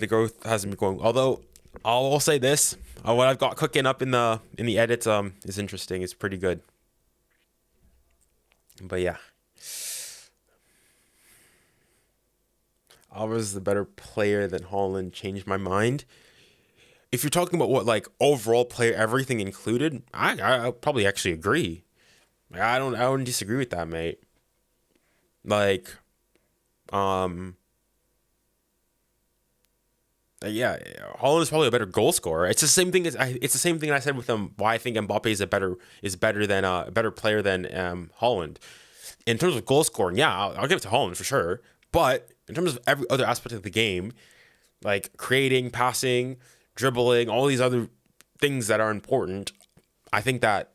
growth hasn't been going. Although I'll say this, what I've got cooking up in the edits is interesting. It's pretty good. But yeah, I was the better player than Haaland. Changed my mind. If you're talking about what like overall player, everything included, I probably actually agree. I wouldn't disagree with that, mate. Like, yeah, Haaland is probably a better goal scorer. It's the same thing I said with why I think Mbappe is a better player than Haaland. In terms of goal scoring, yeah, I'll give it to Haaland for sure. But in terms of every other aspect of the game, like creating, passing, dribbling, all these other things that are important, I think that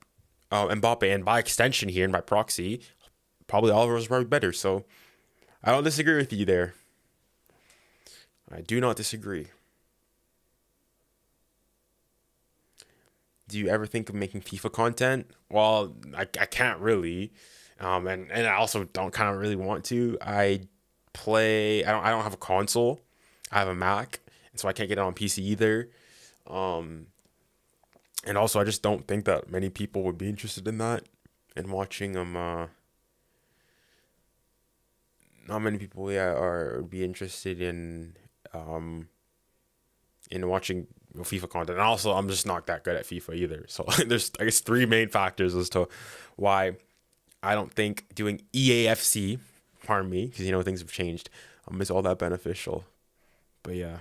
Mbappe, and by extension here and by proxy, probably Alvarez is probably better. So I don't disagree with you there. I do not disagree. Do you ever think of making FIFA content? Well, I can't really, and I also don't kind of really want to. I don't have a console. I have a Mac, and so I can't get it on PC either. And also I just don't think that many people would be interested in that and watching not many people would be interested in watching FIFA content. And also I'm just not that good at FIFA either. So there's, I guess, three main factors as to why I don't think doing EAFC, pardon me, because things have changed, is all that beneficial. But yeah.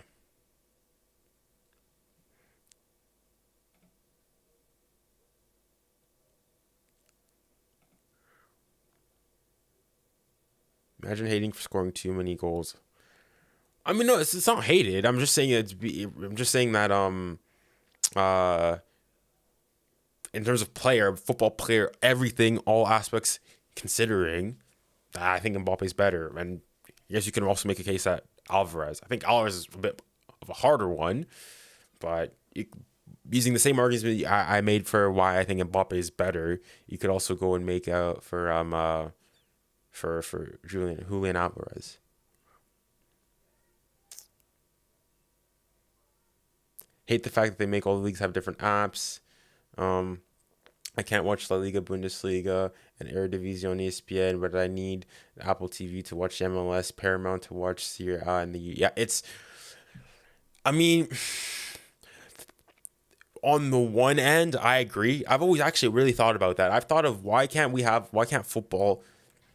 Imagine hating for scoring too many goals. I mean, no, it's not hated. I'm just saying I'm just saying that in terms of football player, everything, all aspects considering, I think Mbappe's better. And I guess you can also make a case that Alvarez. I think Alvarez is a bit of a harder one, but using the same argument I made for why I think Mbappe is better, you could also go and make out for Julian Alvarez. Hate the fact that they make all the leagues have different apps. I can't watch La Liga, Bundesliga, and Eredivisie on ESPN, but I need Apple TV to watch MLS, Paramount to watch Serie A, and I mean, on the one end, I agree. I've always actually really thought about that. I've thought of why can't football,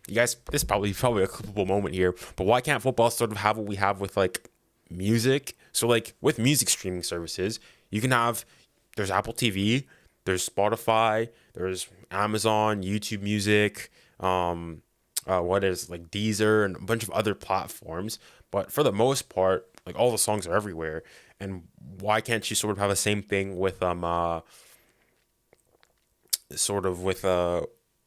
you guys, this is probably a clippable moment here, but why can't football sort of have what we have with like music? So like with music streaming services, you can there's Apple TV, there's Spotify, there's Amazon, YouTube Music, like Deezer and a bunch of other platforms. But for the most part, like all the songs are everywhere. And why can't you sort of have the same thing with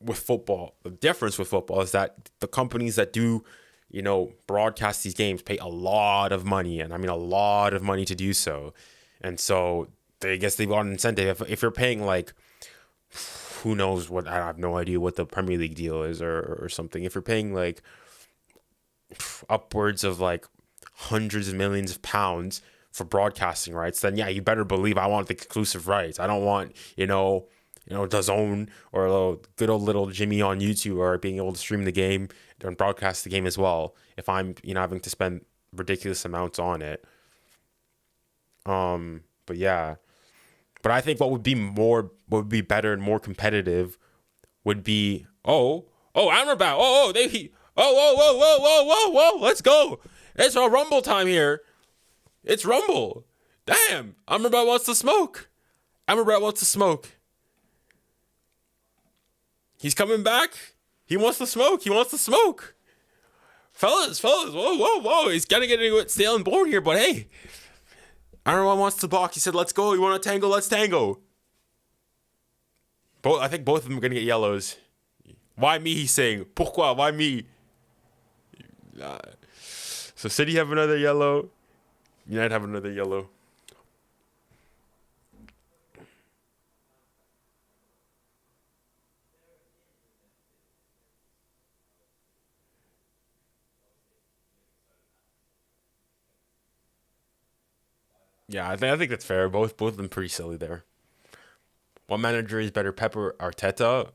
with football? The difference with football is that the companies that do, broadcast these games pay a lot of money, and I mean a lot of money to do so. And so I guess they've got an incentive. If you're paying like, who knows what, I have no idea what the Premier League deal is or something. If you're paying like upwards of like hundreds of millions of pounds for broadcasting rights, then yeah, you better believe I want the exclusive rights. I don't want, DAZN or good old little Jimmy on YouTube or being able to stream the game and broadcast the game as well if I'm, having to spend ridiculous amounts on it. But yeah. But I think what would be better and more competitive would be Amrabat. Whoa, let's go. It's a Rumble time here. It's Rumble. Damn, Amrabat wants to smoke. He's coming back. He wants to smoke. Fellas. Whoa. He's gonna get into it stale and boring here, but hey. Everyone wants to block. He said, let's go. You want to tango? Let's tango. I think both of them are going to get yellows. Why me, he's saying. Pourquoi? Why me? So City have another yellow. United have another yellow. Yeah, I think that's fair. Both of them pretty silly there. What manager is better, Pep or Arteta?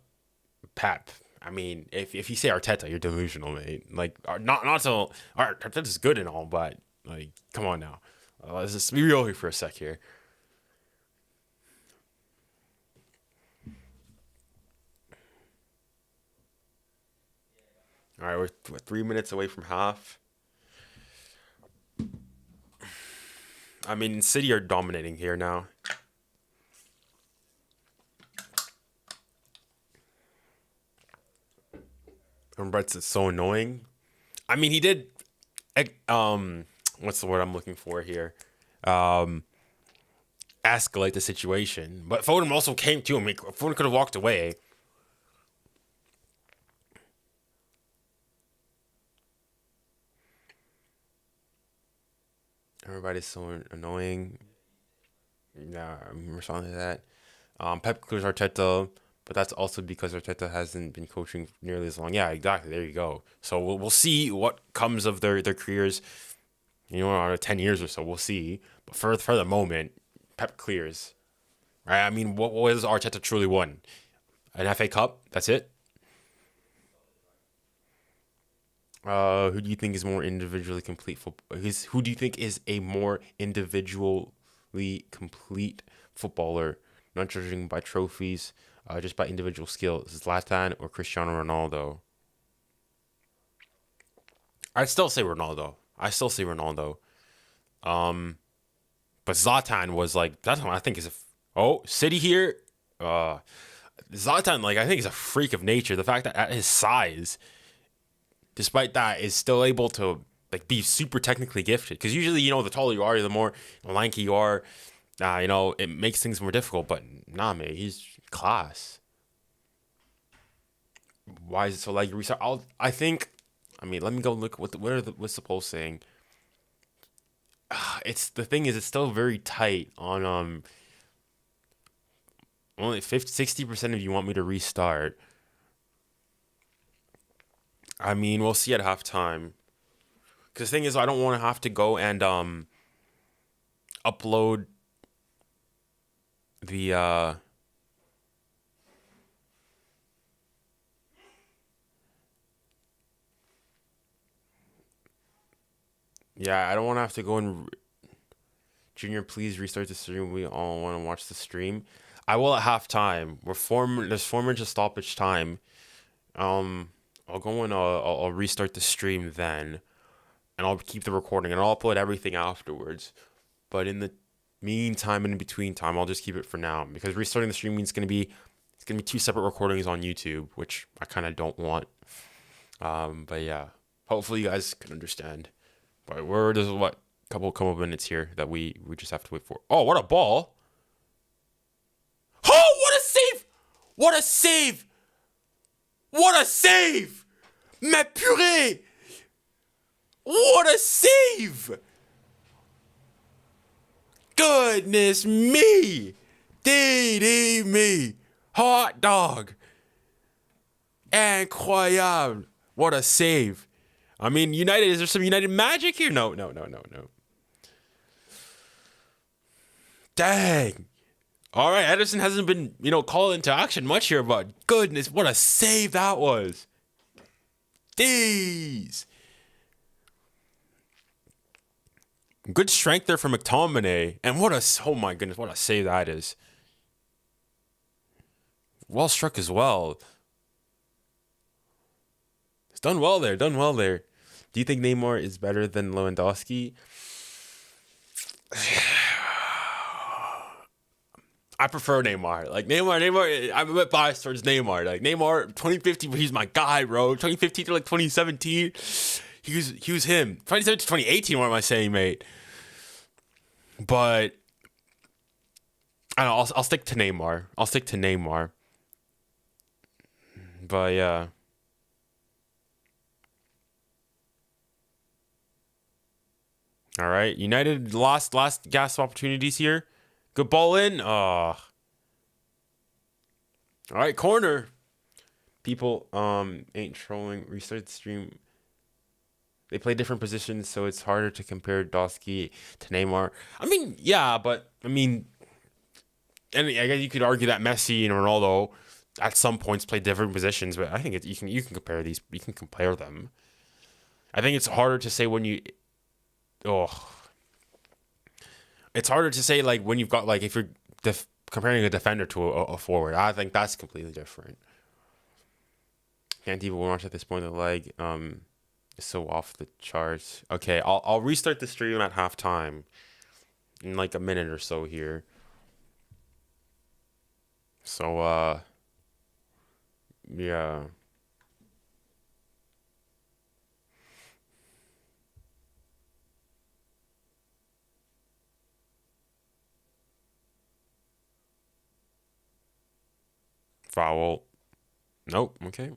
Pep. I mean, if you say Arteta, you're delusional, mate. Like, not so. Arteta's good and all, but like, come on now. Let's just be real here for a sec here. All right, we're 3 minutes away from half. I mean, City are dominating here now. And Brett's so annoying. I mean, he did. What's the word I'm looking for here? Escalate the situation, but Foden also came to him. Foden could have walked away. Everybody's so annoying. Yeah, I'm responding to that. Pep clears Arteta, but that's also because Arteta hasn't been coaching nearly as long. Yeah, exactly. There you go. So we'll see what comes of their careers. 10 years or so. We'll see. But for the moment, Pep clears. Right? I mean, what has Arteta truly won? An FA Cup? That's it. Who do you think is more individually complete football? Who do you think is a more individually complete footballer, not judging by trophies, just by individual skills? Zlatan or Cristiano Ronaldo? I'd still say Ronaldo. But Zlatan was like Zlatan. I think is City here. Zlatan, like, I think is a freak of nature. The fact that at his size, despite that, is still able to like be super technically gifted. Because usually, the taller you are, the more lanky you are. It makes things more difficult. But nah, man, he's class. Why is it so like restart? I think. I mean, let me go look what's the poll saying. It's the thing is, it's still very tight on only 60% of you want me to restart. I mean, we'll see at halftime. Because the thing is, I don't want to have to go and upload the yeah, I don't want to have to go and Junior, please restart the stream. We all want to watch the stream. I will at halftime. There's 4 minutes of stoppage time. I'll go and I'll restart the stream then, and I'll keep the recording and I'll upload everything afterwards. But in the meantime and in between time, I'll just keep it for now because restarting the stream means it's gonna be 2 separate recordings on YouTube, which I kind of don't want. But yeah, hopefully you guys can understand. But there's couple of minutes here that we just have to wait for. Oh, what a ball! Oh, what a save! What a save! What a save! Mais purée! What a save! Goodness me! me! Hot dog! Incroyable! What a save! I mean, United, is there some United magic here? No. Dang. All right, Ederson hasn't been, called into action much here, but goodness, what a save that was. Jeez. Good strength there from McTominay. And oh my goodness, what a save that is. Well struck as well. It's done well there. Do you think Neymar is better than Lewandowski? I prefer Neymar. Like Neymar. I'm a bit biased towards Neymar. Like Neymar, 2015, he's my guy, bro. 2015 to like 2017, he was him. 2017 to 2018, what am I saying, mate? But I don't know, I'll stick to Neymar. But yeah. All right, United lost gasp opportunities here. Good ball in. All right, corner. People ain't trolling. Restart the stream. They play different positions, so it's harder to compare Dosky to Neymar. I mean, yeah, but I mean, and I guess you could argue that Messi and Ronaldo at some points play different positions, but I think you can compare these. You can compare them. I think it's harder to say when you. It's harder to say like when you've got like if you're comparing a defender to a forward. I think that's completely different. Can't even watch at this point. The leg is so off the charts. Okay, I'll restart the stream at halftime in like a minute or so here. So yeah. Foul. Nope. Okay.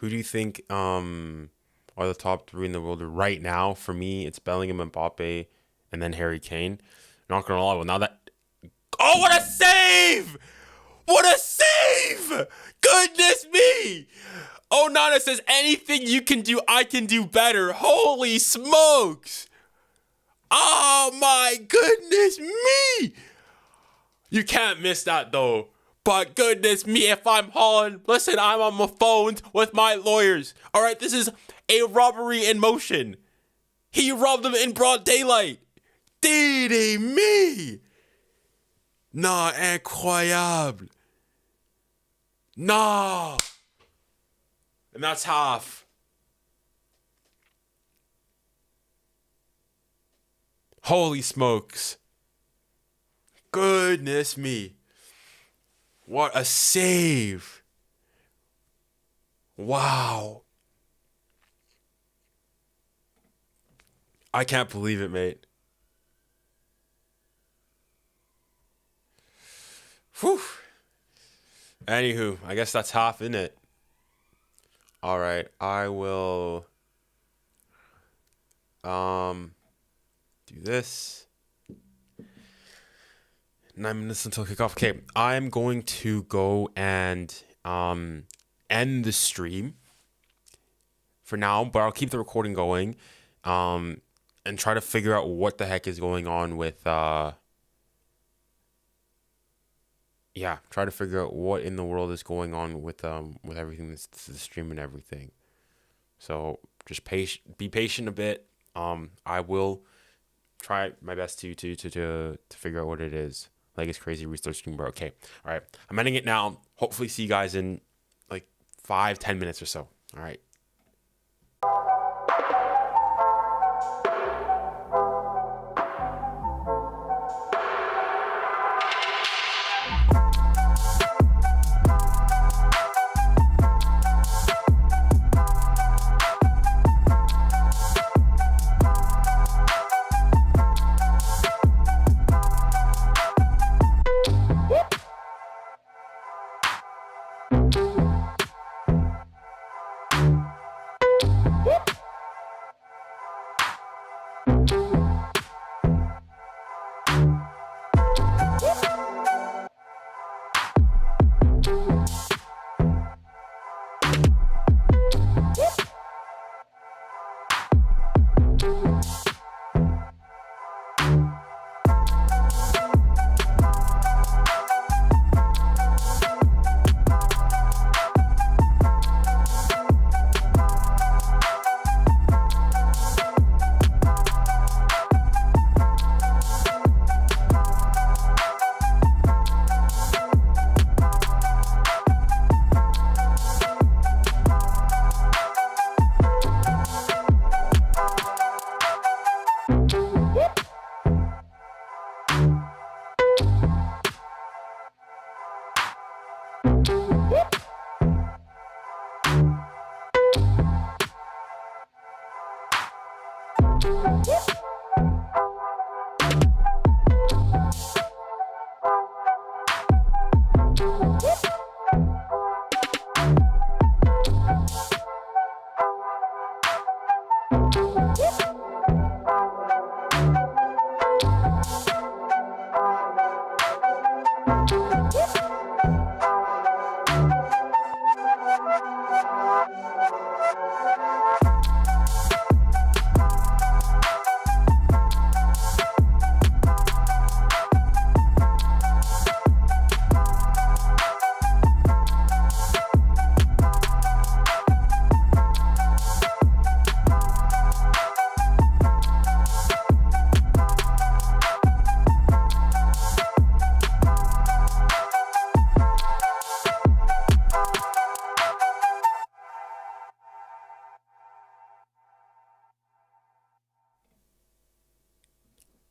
Who do you think are the top three in the world right now? For me, it's Bellingham, Mbappe, and then Harry Kane. Not gonna lie, well now that what a save! What a save! Goodness me! Oh, Nana says anything you can do, I can do better. Holy smokes! Oh my goodness me! You can't miss that though. But goodness me, if I'm Holland, listen, I'm on my phones with my lawyers. All right, this is a robbery in motion. He robbed them in broad daylight. Didi me! Nah, incroyable. Nah. And that's half. Holy smokes. Goodness me. What a save. Wow. I can't believe it, mate. Whew. Anywho, I guess that's half, isn't it? All right, I will do this. 9 minutes until kickoff. Okay, I'm going to go and end the stream for now, but I'll keep the recording going and try to figure out what the heck is going on with try to figure out what in the world is going on with everything that's the stream and everything. So just be patient a bit. I will try my best to figure out what it is. Like it's crazy restart stream, bro. Okay. All right. I'm ending it now. Hopefully see you guys in like 5-10 minutes or so. All right.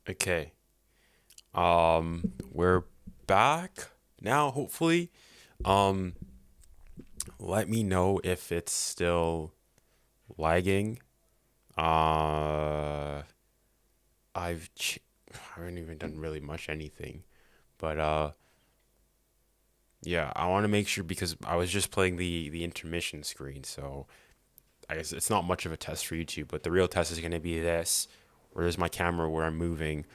Okay. We're back now, hopefully. Let me know if it's still lagging. I haven't even done really much anything, but Yeah, I want to make sure because I was just playing the intermission screen, so I guess it's not much of a test for YouTube, but the real test is going to be this, where there's my camera where I'm moving,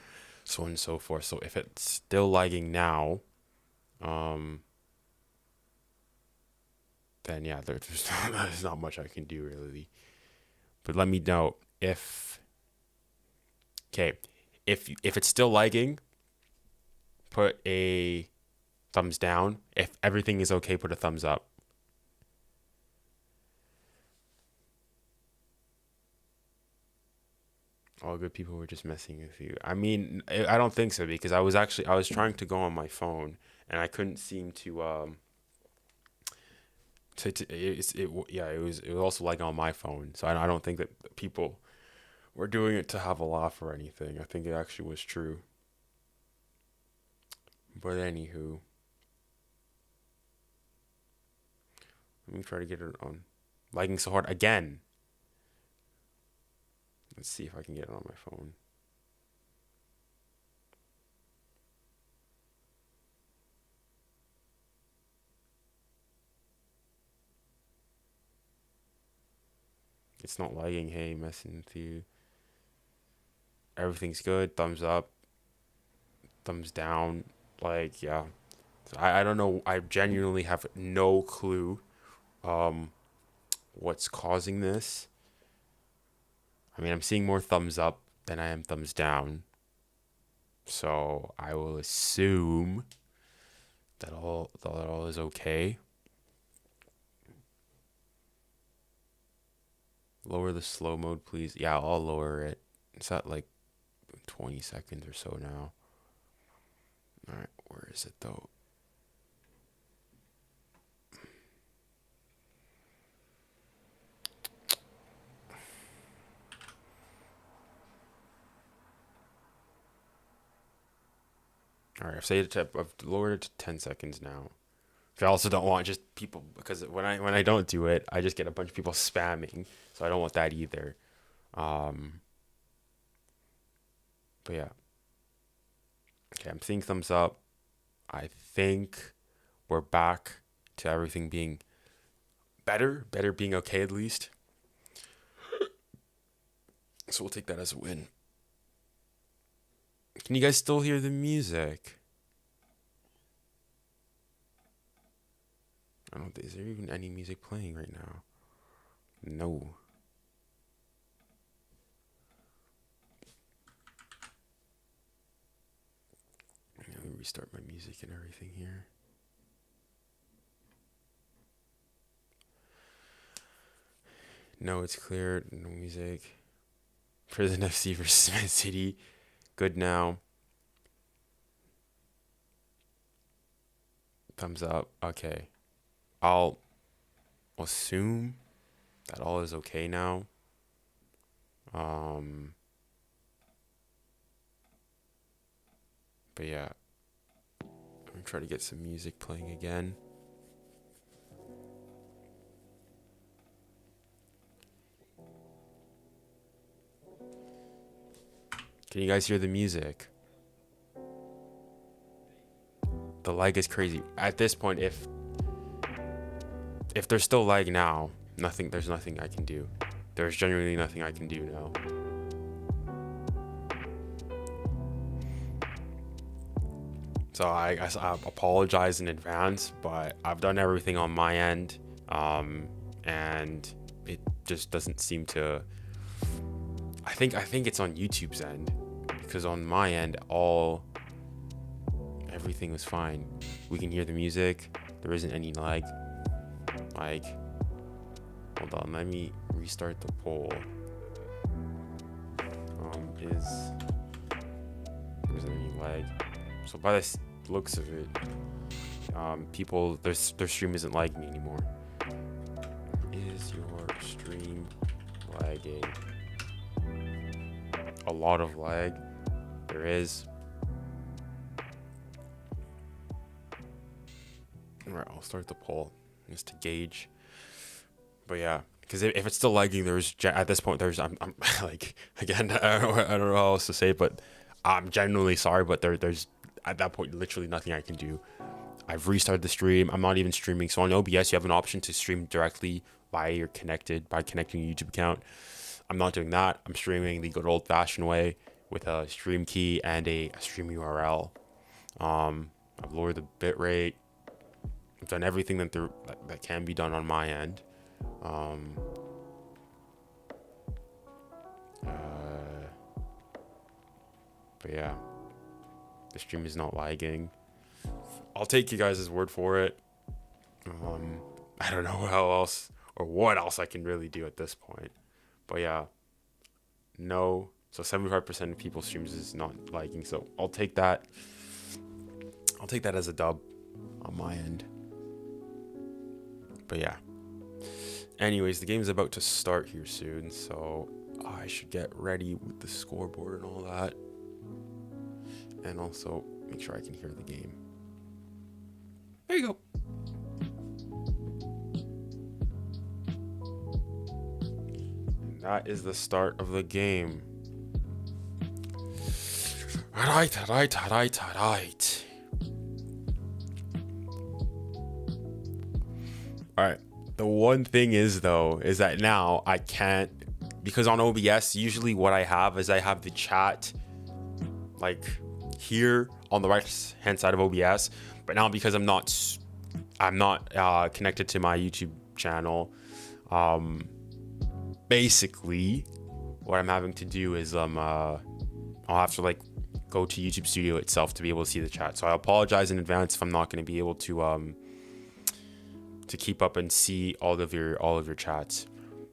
so on and so forth. So if it's still lagging now, um, then yeah, there's not much I can do really. But let me know if, okay, if it's still lagging, put a thumbs down. If everything is okay, put a thumbs up. All good people were just messing with you. I mean, I don't think so because I was trying to go on my phone and I couldn't seem yeah, it was also like on my phone. So I don't think that people were doing it to have a laugh or anything. I think it actually was true. But anywho, let me try to get it on. Lagging so hard again. Let's see if I can get it on my phone. It's not lagging. Hey, messing with you. Everything's good. Thumbs up. Thumbs down. Like, yeah. So I don't know. I genuinely have no clue what's causing this. I mean, I'm seeing more thumbs up than I am thumbs down. So I will assume that all is okay. Lower the slow mode, please. Yeah, I'll lower it. It's at like 20 seconds or so now. All right, where is it though? All right, I've lowered it to 10 seconds now. I also don't want just people because when I don't do it, I just get a bunch of people spamming. So I don't want that either. But yeah. Okay, I'm seeing thumbs up. I think we're back to everything being better being okay at least. So we'll take that as a win. Can you guys still hear the music? I don't think, is there even any music playing right now? No. Let me restart my music and everything here. No, it's clear. No music. Prison FC versus Man City. Good now. Thumbs up. Okay. I'll assume that all is okay now. But yeah. I'm gonna try to get some music playing again. Can you guys hear the music? The lag is crazy. At this point, if there's still lag now, there's nothing I can do. There's genuinely nothing I can do now. So I apologize in advance, but I've done everything on my end, and it just doesn't seem to. I think it's on YouTube's end, because on my end, everything was fine. We can hear the music. There isn't any lag. Like, hold on, let me restart the poll. Is there any lag? So by the looks of it, people, their stream isn't lagging anymore. Is your stream lagging? A lot of lag. There is. Alright, I'll start the poll just to gauge. But yeah, because if it's still lagging, at this point I'm like, again, I don't know how else to say it, but I'm genuinely sorry, but there's at that point literally nothing I can do. I've restarted the stream. I'm not even streaming. So on OBS, you have an option to stream directly by connecting your YouTube account. I'm not doing that. I'm streaming the good old-fashioned way with a stream key and a stream URL. I've lowered the bitrate. I've done everything that can be done on my end. But yeah, the stream is not lagging. I'll take you guys' word for it. I don't know how else or what else I can really do at this point. But yeah, no. So 75% of people's streams is not lagging. So I'll take that. I'll take that as a dub on my end. But yeah. Anyways, the game is about to start here soon, so I should get ready with the scoreboard and all that. And also make sure I can hear the game. There you go. And that is the start of the game. Alright. Alright. The one thing is though, is that now I can't, because on OBS, usually what I have is I have the chat like here on the right hand side of OBS, but now because I'm not connected to my YouTube channel, basically what I'm having to do is I'll have to like go to YouTube Studio itself to be able to see the chat. So I apologize in advance if I'm not going to be able to keep up and see all of your chats.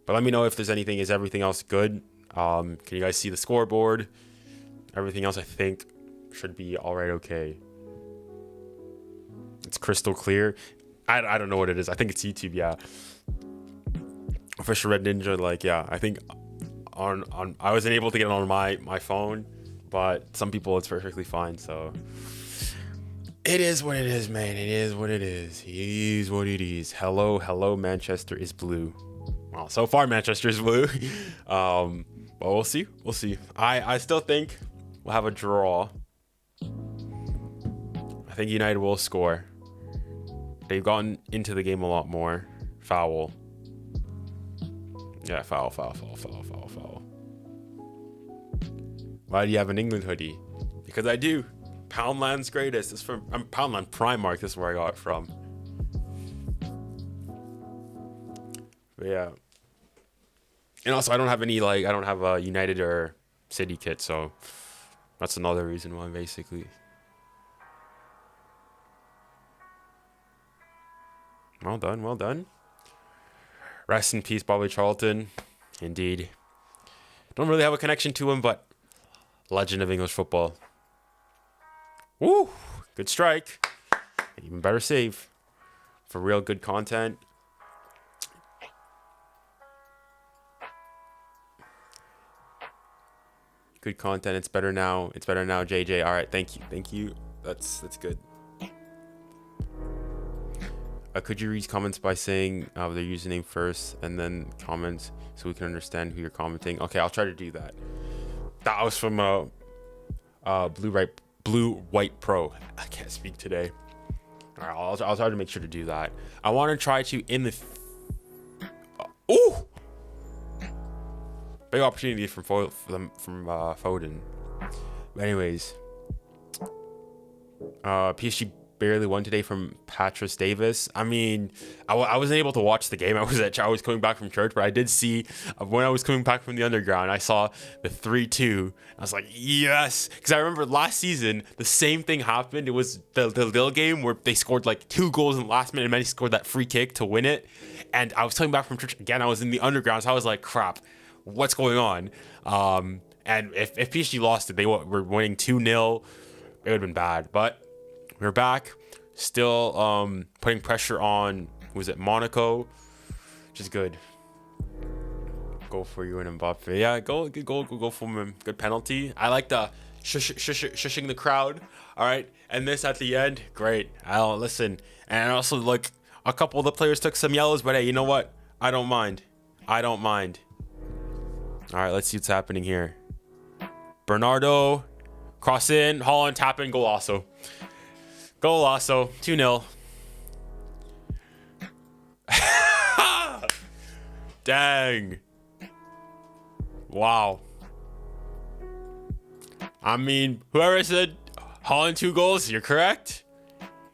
But let me know if there's anything. Is everything else good? Can you guys see the scoreboard? Everything else I think should be all right. Okay. It's crystal clear. I don't know what it is. I think it's YouTube. Yeah. Official Red Ninja. Like, yeah, I think on I wasn't able to get it on my phone, but some people it's perfectly fine. So it is what it is, man. It is what it is. It is what it is. Hello, Manchester is blue. Well, so far Manchester is blue. But we'll see. We'll see. I still think we'll have a draw. I think United will score. They've gotten into the game a lot more. Foul. Yeah, foul. Why do you have an England hoodie? Because I do. Poundland's greatest. It's from Poundland Primark. This is where I got it from. But yeah. And also, I don't have a United or City kit, so that's another reason why, basically. Well done. Rest in peace, Bobby Charlton. Indeed. Don't really have a connection to him, but legend of English football. Woo! Good strike. Even better save. For real good content. Good content. It's better now. JJ. All right. Thank you. That's good. Could you read comments by saying their username first and then comments so we can understand who you're commenting? Okay, I'll try to do that. That was from Blue White Pro. I can't speak today. All right, I'll try to make sure to do that. I want to try to big opportunity from Foden. But anyways, PSG barely won today from Patras Davis. I mean, I wasn't able to watch the game. I was coming back from church, but I did see when I was coming back from the underground, I saw the 3-2. I was like, yes, because I remember last season the same thing happened. It was the Lille game where they scored like 2 goals in the last minute, and Messi scored that free kick to win it. And I was coming back from church again. I was in the underground, so I was like, crap, what's going on? And if PSG lost it, they were winning 2-0. It would have been bad, but we're back, still putting pressure on, Monaco, which is good. Go for you and Mbappe. Yeah, go for him. Good penalty. I like the shushing the crowd. All right, and this at the end, great. I'll listen. And also, like, a couple of the players took some yellows, but hey, you know what? I don't mind. All right, let's see what's happening here. Bernardo, cross in, Holland, tap in, goal also. Goal also 2-0. Dang. Wow. I mean, whoever said Holland 2 goals, you're correct.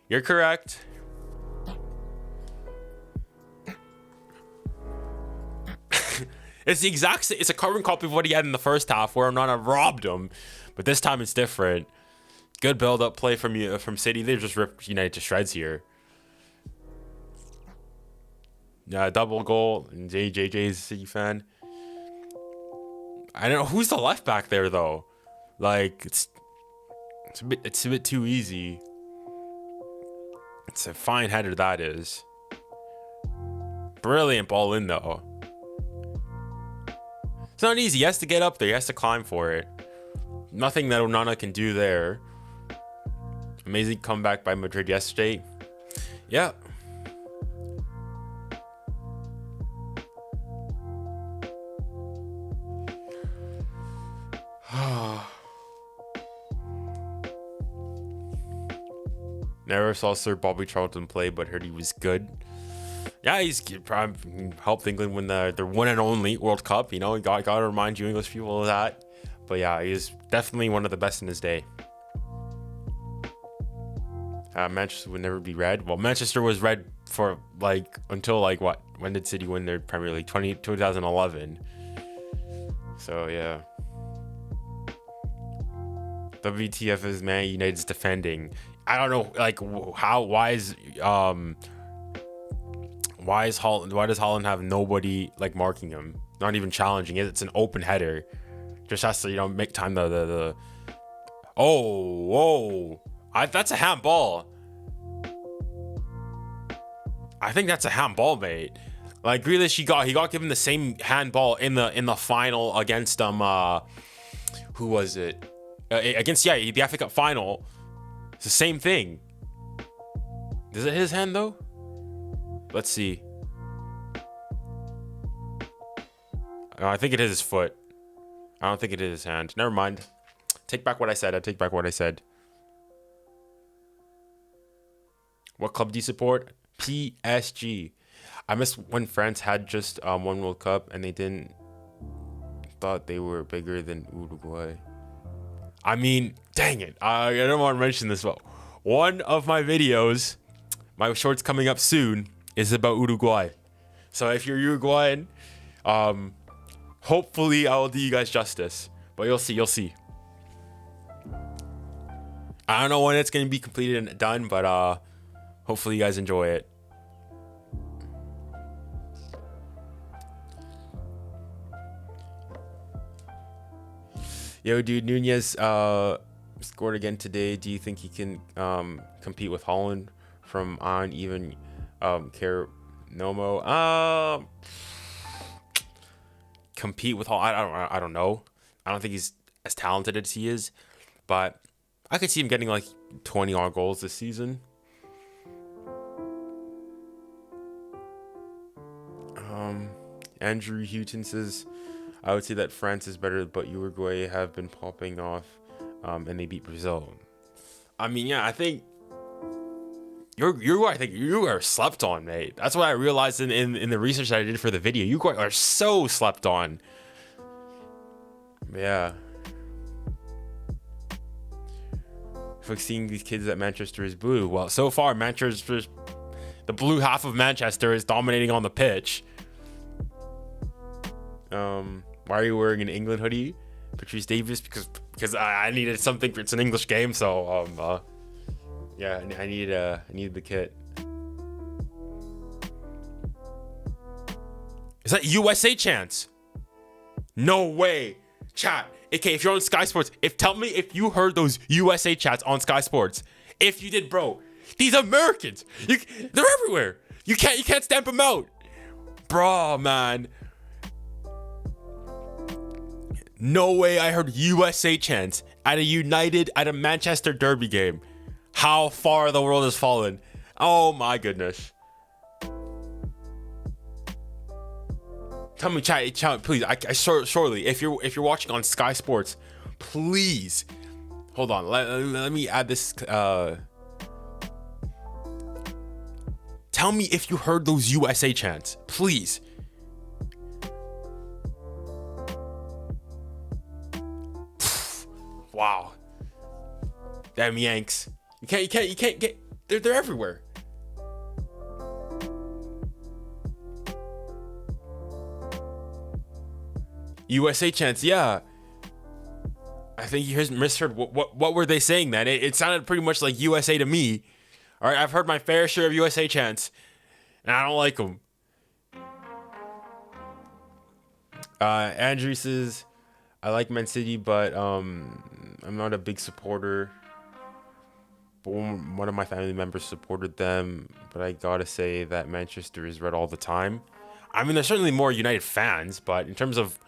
You're correct. It's the exact same. It's a carbon copy of what he had in the first half, where Onana robbed him, but this time it's different. Good build-up play from City. They just ripped United to shreds here. Yeah, double goal. And JJ's a City fan. I don't know who's the left back there though. Like it's a bit too easy. It's a fine header, that is. Brilliant ball in though. It's not easy. He has to get up there. He has to climb for it. Nothing that Onana can do there. Amazing comeback by Madrid yesterday. Yeah. Never saw Sir Bobby Charlton play, but heard he was good. Yeah, he's probably helped England win their one and only World Cup. You know, gotta remind you English people of that. But yeah, he's definitely one of the best in his day. Manchester would never be red. Well, Manchester was red for until what? When did City win their Premier League? 2011. So yeah. WTF is Man United's defending. I don't know, why does Holland have nobody marking him? Not even challenging it. It's an open header. Just has to, make time that's a handball. I think that's a handball, mate. Grealish, he got given the same handball in the final against who was it? Against the FA Cup final. It's the same thing. Is it his hand though? Let's see. I think it is his foot. I don't think it is his hand. Never mind. Take back what I said. I take back what I said. What club do you support? PSG. I miss when France had just one World Cup and they thought they were bigger than Uruguay. I mean, dang it. I don't want to mention this, but one of my videos, my shorts coming up soon, is about Uruguay. So if you're Uruguayan, hopefully I will do you guys justice. But you'll see. I don't know when it's going to be completed and done, but hopefully you guys enjoy it. Yo, dude, Nunez scored again today. Do you think he can compete with Holland from uneven care Nomo? Compete with Holland? I don't know. I don't think he's as talented as he is, but I could see him getting 20 odd goals this season. Andrew Houghton says, I would say that France is better, but Uruguay have been popping off, and they beat Brazil. I mean, yeah, I think Uruguay. I think Uruguay are slept on, mate. That's what I realized in the research that I did for the video. Uruguay are so slept on. Yeah. Like seeing these kids at Manchester is blue. Well, so far Manchester's the blue half of Manchester is dominating on the pitch. Why are you wearing an England hoodie, Patrice Davis? Because I needed something. It's an English game, so yeah, I needed the kit. Is that USA chants? No way, chat. Okay, if you're on Sky Sports, tell me if you heard those USA chats on Sky Sports. If you did, bro, these Americans, they're everywhere. You can't stamp them out, bro, man. No way I heard USA chants at a Manchester derby game. How far the world has fallen. Oh my goodness. Tell me, chat, please. Surely, if you're watching on Sky Sports, please hold on. Let me add this Tell me if you heard those USA chants, please. Wow. Damn Yanks. You can't get, they're everywhere. USA chants, yeah. I think you misheard. What were they saying then? It sounded pretty much like USA to me. All right, I've heard my fair share of USA chants, and I don't like them. Andrew says, I like Man City, but I'm not a big supporter. But one of my family members supported them, but I gotta say that Manchester is red all the time. I mean, there's certainly more United fans, but in terms of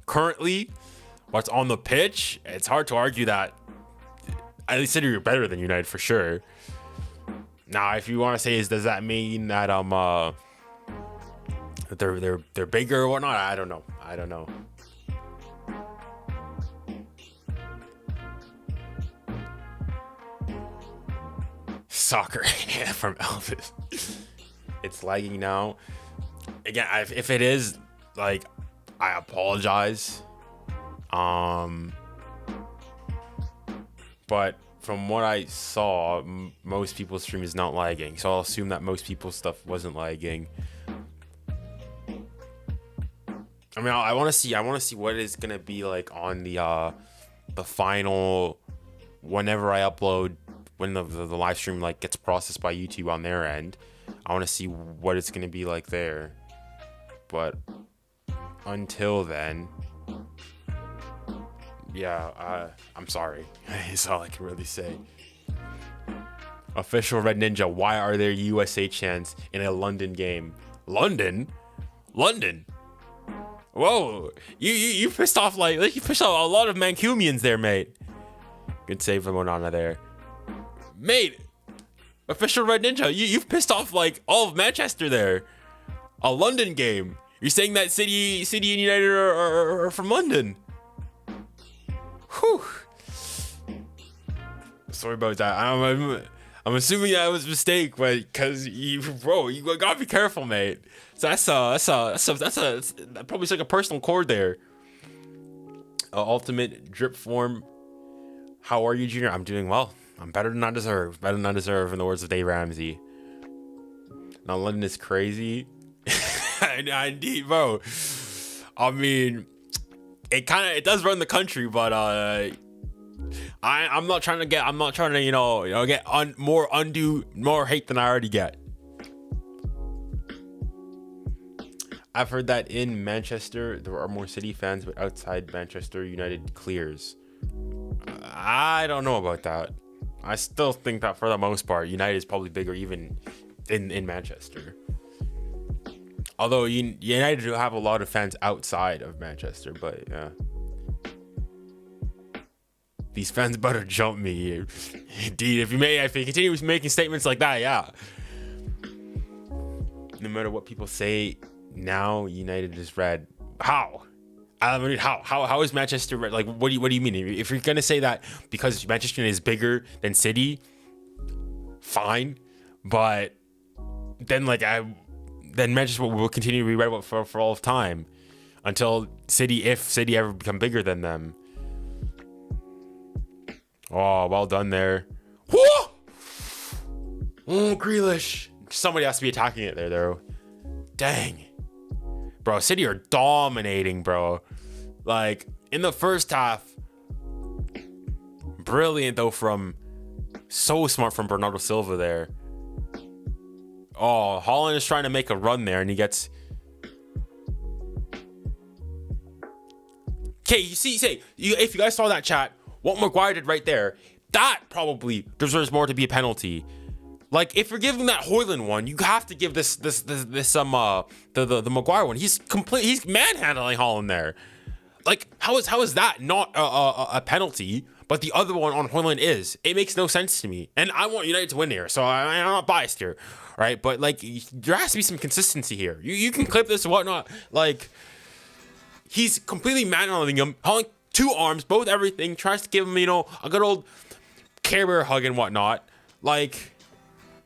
currently what's on the pitch, it's hard to argue that at least City are better than United for sure. Now, if you want to say, does that mean that they're bigger or whatnot? I don't know. Soccer from Elvis. It's lagging now. Again, if it is, like, I apologize. But from what I saw, most people's stream is not lagging, so I'll assume that most people's stuff wasn't lagging. I mean, I want to see what it's gonna be like on the final, whenever I upload, when the live stream like gets processed by YouTube on their end. I want to see what it's gonna be like there. But until then, yeah, I'm sorry. That's all I can really say. Official Red Ninja, why are there USA chants in a London game? London? Whoa, you pissed off like you pissed off a lot of Mancunians there, mate. Good save from Onana there, mate. Official Red Ninja, you've pissed off like all of Manchester there. A London game. You're saying that City and United are from London. Whew. Sorry about that. I'm assuming that was a mistake, but because you gotta be careful, mate. So that's probably like a personal chord there. Ultimate drip form. How are you, Junior? I'm doing well. I'm better than I deserve. Better than I deserve, in the words of Dave Ramsey. Now London is crazy. Indeed, bro. I mean, it does run the country, but I'm not trying to get more hate than I already get. I've heard that in Manchester there are more City fans, but outside Manchester United clears. I don't know about that. I still think that for the most part United is probably bigger even in Manchester. Although United do have a lot of fans outside of Manchester, but yeah. These fans better jump me. Indeed, if you continue making statements like that, yeah. No matter what people say, now United is red. How? I mean, how is Manchester red? Like, what do you mean? If you're gonna say that because Manchester is bigger than City, fine. But then then Manchester will continue to be red for all of time until if City ever become bigger than them. Oh, well done there. Whoa! Oh, Grealish. Somebody has to be attacking it there, though. Dang. Bro, City are dominating, bro. Like, in the first half, brilliant, though, so smart from Bernardo Silva there. Oh, Haaland is trying to make a run there, and he gets... Okay, if you guys saw that chat, what Maguire did right there, that probably deserves more to be a penalty. Like, if you're giving that Højlund one, you have to give the Maguire one. He's manhandling Haaland there. Like, how is that not a penalty, but the other one on Højlund is? It makes no sense to me. And I want United to win here, so I'm not biased here, right? But like, there has to be some consistency here. You can clip this and whatnot. Like, he's completely manhandling him, Haaland, two arms, both everything, tries to give him, a good old Care Bear hug and whatnot. Like,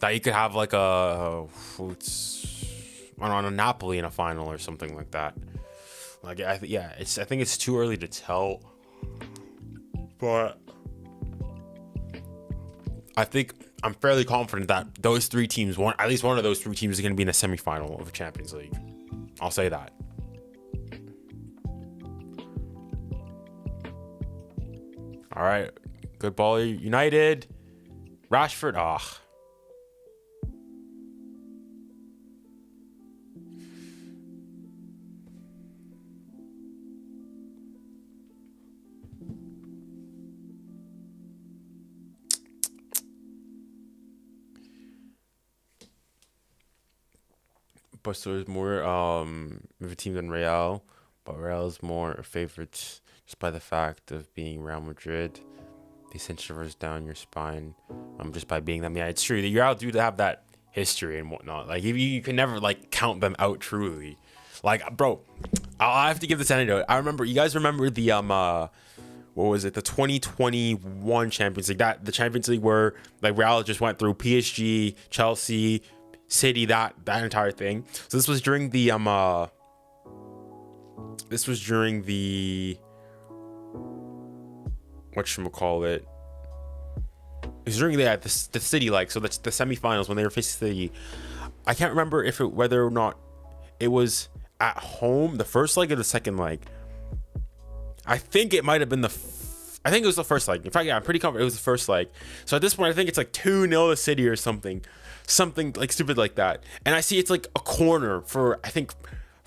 that you could have like a on a Napoli in a final or something like that. Like I think it's too early to tell, but I think I'm fairly confident that those three teams, at least one of those three teams, is going to be in a semifinal of the Champions League. I'll say that. All right, good ball, United. Rashford, But so there's more of a team than Real, but Real is more favorites just by the fact of being Real Madrid. They send shivers down your spine, just by being them. Yeah, it's true. The Real do have that history and whatnot. Like you can never like count them out truly. Like, bro, I have to give this anecdote. You guys remember the what was it? The 2021 Champions League. The Champions League where like Real just went through PSG, Chelsea, City, that entire thing. So this was during the whatchamacallit. It was during the City, like, so that's the semifinals when they were facing City. I can't remember whether or not it was at home, the first leg or the second leg. I think it might have been I think it was the first leg. In fact, yeah, I'm pretty confident it was the first leg. So at this point, I think it's like 2-0 to City or something like stupid like that. And I see it's like a corner for, I think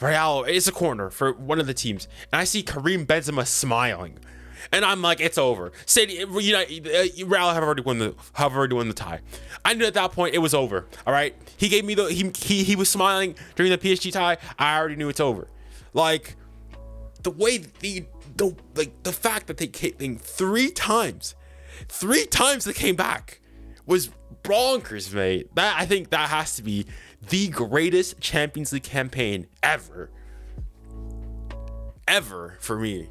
Real. It's a corner for one of the teams, and I see Karim Benzema smiling, and I'm like, it's over. City, Real have already won the tie. I knew at that point it was over. All right, he gave me he was smiling during the PSG tie. I already knew it's over. Like the way the fact that they came three times they came back was bonkers, mate. I think that has to be the greatest Champions League campaign ever for me.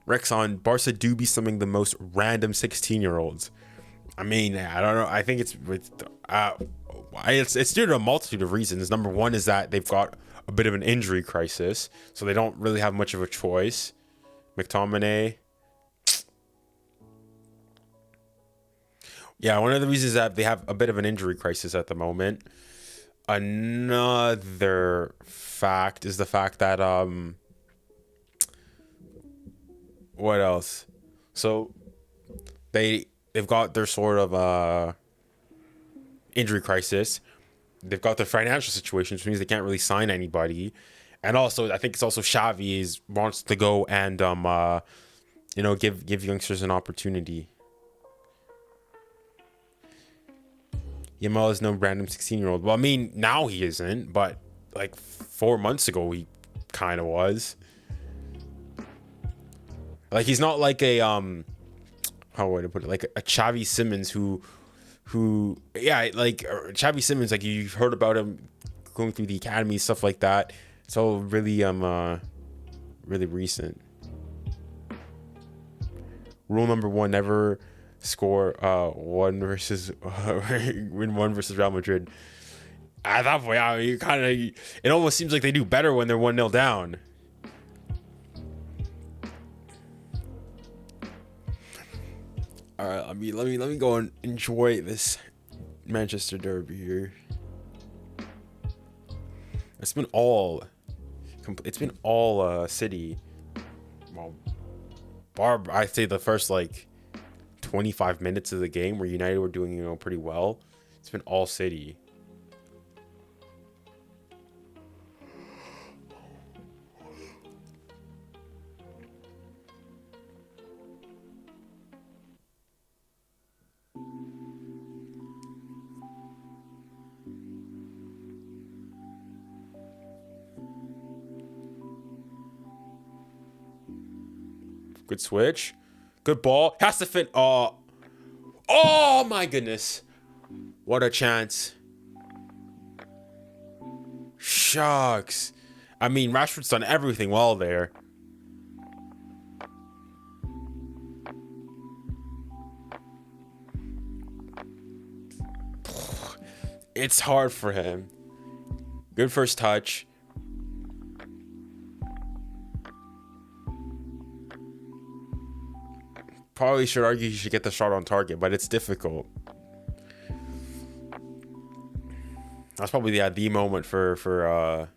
Rexon, Barca do be something the most random 16-year-olds. I mean, I don't know. I think it's due to a multitude of reasons. Number one is that they've got a bit of an injury crisis, so they don't really have much of a choice. McTominay. Yeah, one of the reasons is that they have a bit of an injury crisis at the moment. Another fact is the fact that what else? So they've got their sort of injury crisis. They've got their financial situation, which means they can't really sign anybody. And also, I think it's also Xavi wants to go and give youngsters an opportunity. Yamal is no random 16-year-old. Well, I mean, now he isn't, but like 4 months ago he kind of was. Like he's not like a how would I put it? Like a Xavi Simons who like Xavi Simons, like you've heard about him going through the academy, stuff like that. It's all really really recent. Rule number 1: never score win versus Real Madrid. At that point, it almost seems like they do better when they're 1-0 down. All right, let me go and enjoy this Manchester derby here. It's been all City. Well, I'd say the first like 25 minutes of the game where United were doing pretty well. It's been all City. Good switch. Good ball. Has to fit. Oh my goodness. What a chance. Shucks. I mean, Rashford's done everything well there. It's hard for him. Good first touch. Probably should argue he should get the shot on target, but it's difficult. That's probably the moment for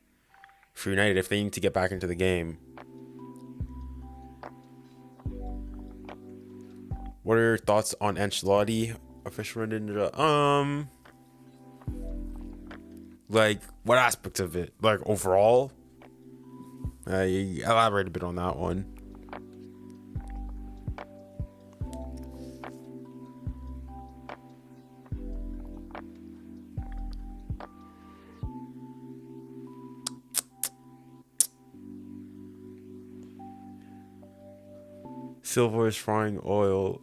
United if they need to get back into the game. What are your thoughts on Ancelotti? Official rendering. Like, what aspects of it? Like, overall? You elaborate a bit on that one. Silver is frying oil,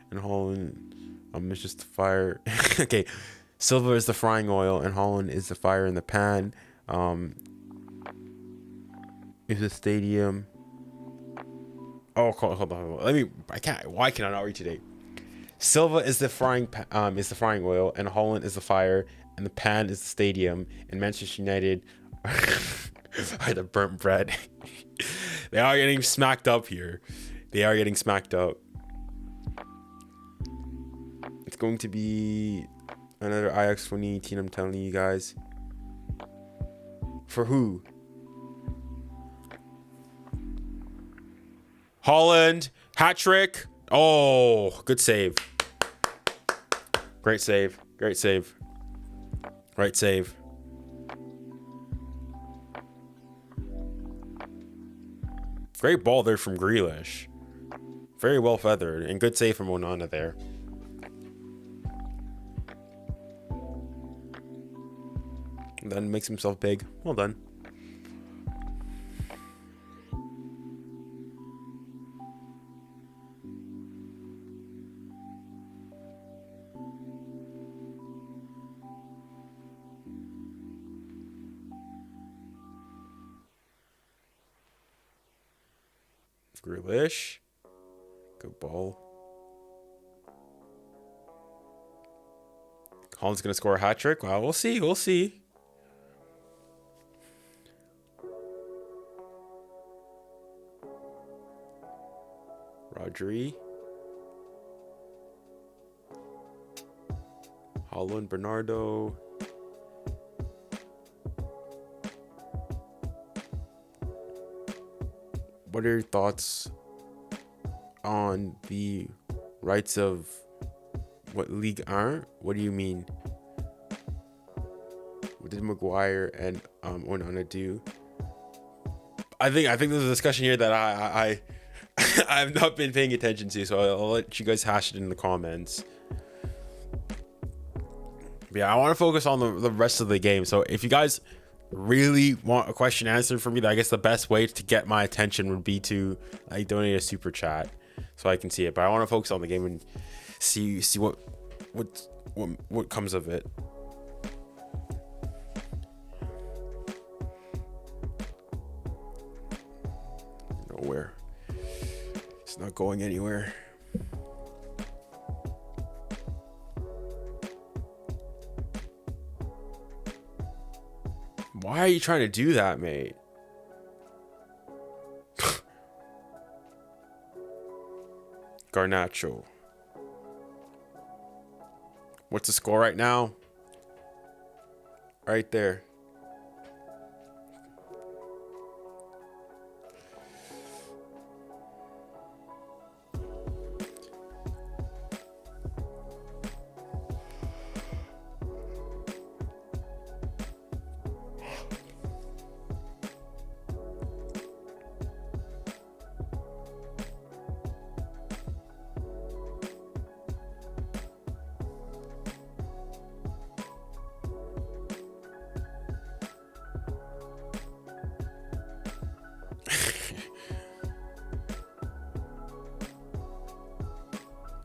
and Holland is just the fire. Okay, silver is the frying oil, and Holland is the fire in the pan. Is the stadium? Oh, hold on. Let me. I can't. Why can I not read today? Silver is the frying oil, and Holland is the fire, and the pan is the stadium. And Manchester United are the burnt bread. They are getting smacked up here. They are getting smacked up. It's going to be another Ajax 2018, I'm telling you guys. For who? Holland, hat trick. Oh, good save. Great save. Great save. Right save. Great ball there from Grealish. Very well feathered, and good save from Onana there. And then makes himself big. Well done. Grealish. Good ball. Holland's going to score a hat trick. Well, we'll see. We'll see. Rodri. Holland, Bernardo. What are your thoughts on the rights of what Ligue 1? What do you mean? What did Maguire and Onana do? I think there's a discussion here that I I've not been paying attention to, so I'll let you guys hash it in the comments. But yeah, I want to focus on the rest of the game. So if you guys really want a question answered for me, I guess the best way to get my attention would be to like donate a super chat so I can see it. But I want to focus on the game and see what comes of it. Nowhere. It's not going anywhere. Why are you trying to do that, mate? Garnacho. What's the score right now? Right there.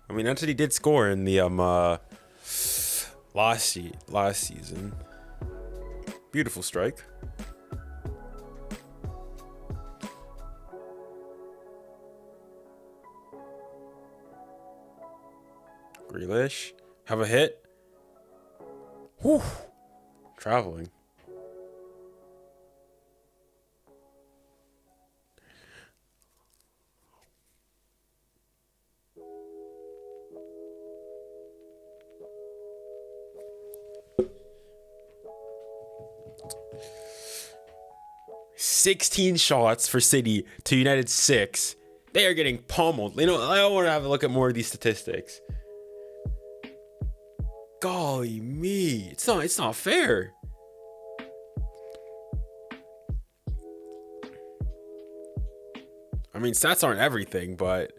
I mean, Anthony did score in the last season. Beautiful strike. Grealish. Have a hit. Whew. Traveling. "16 shots for City to United 6. They are getting pummeled. You know, I want to have a look at more of these statistics. Golly me. It's not fair. I mean, stats aren't everything, but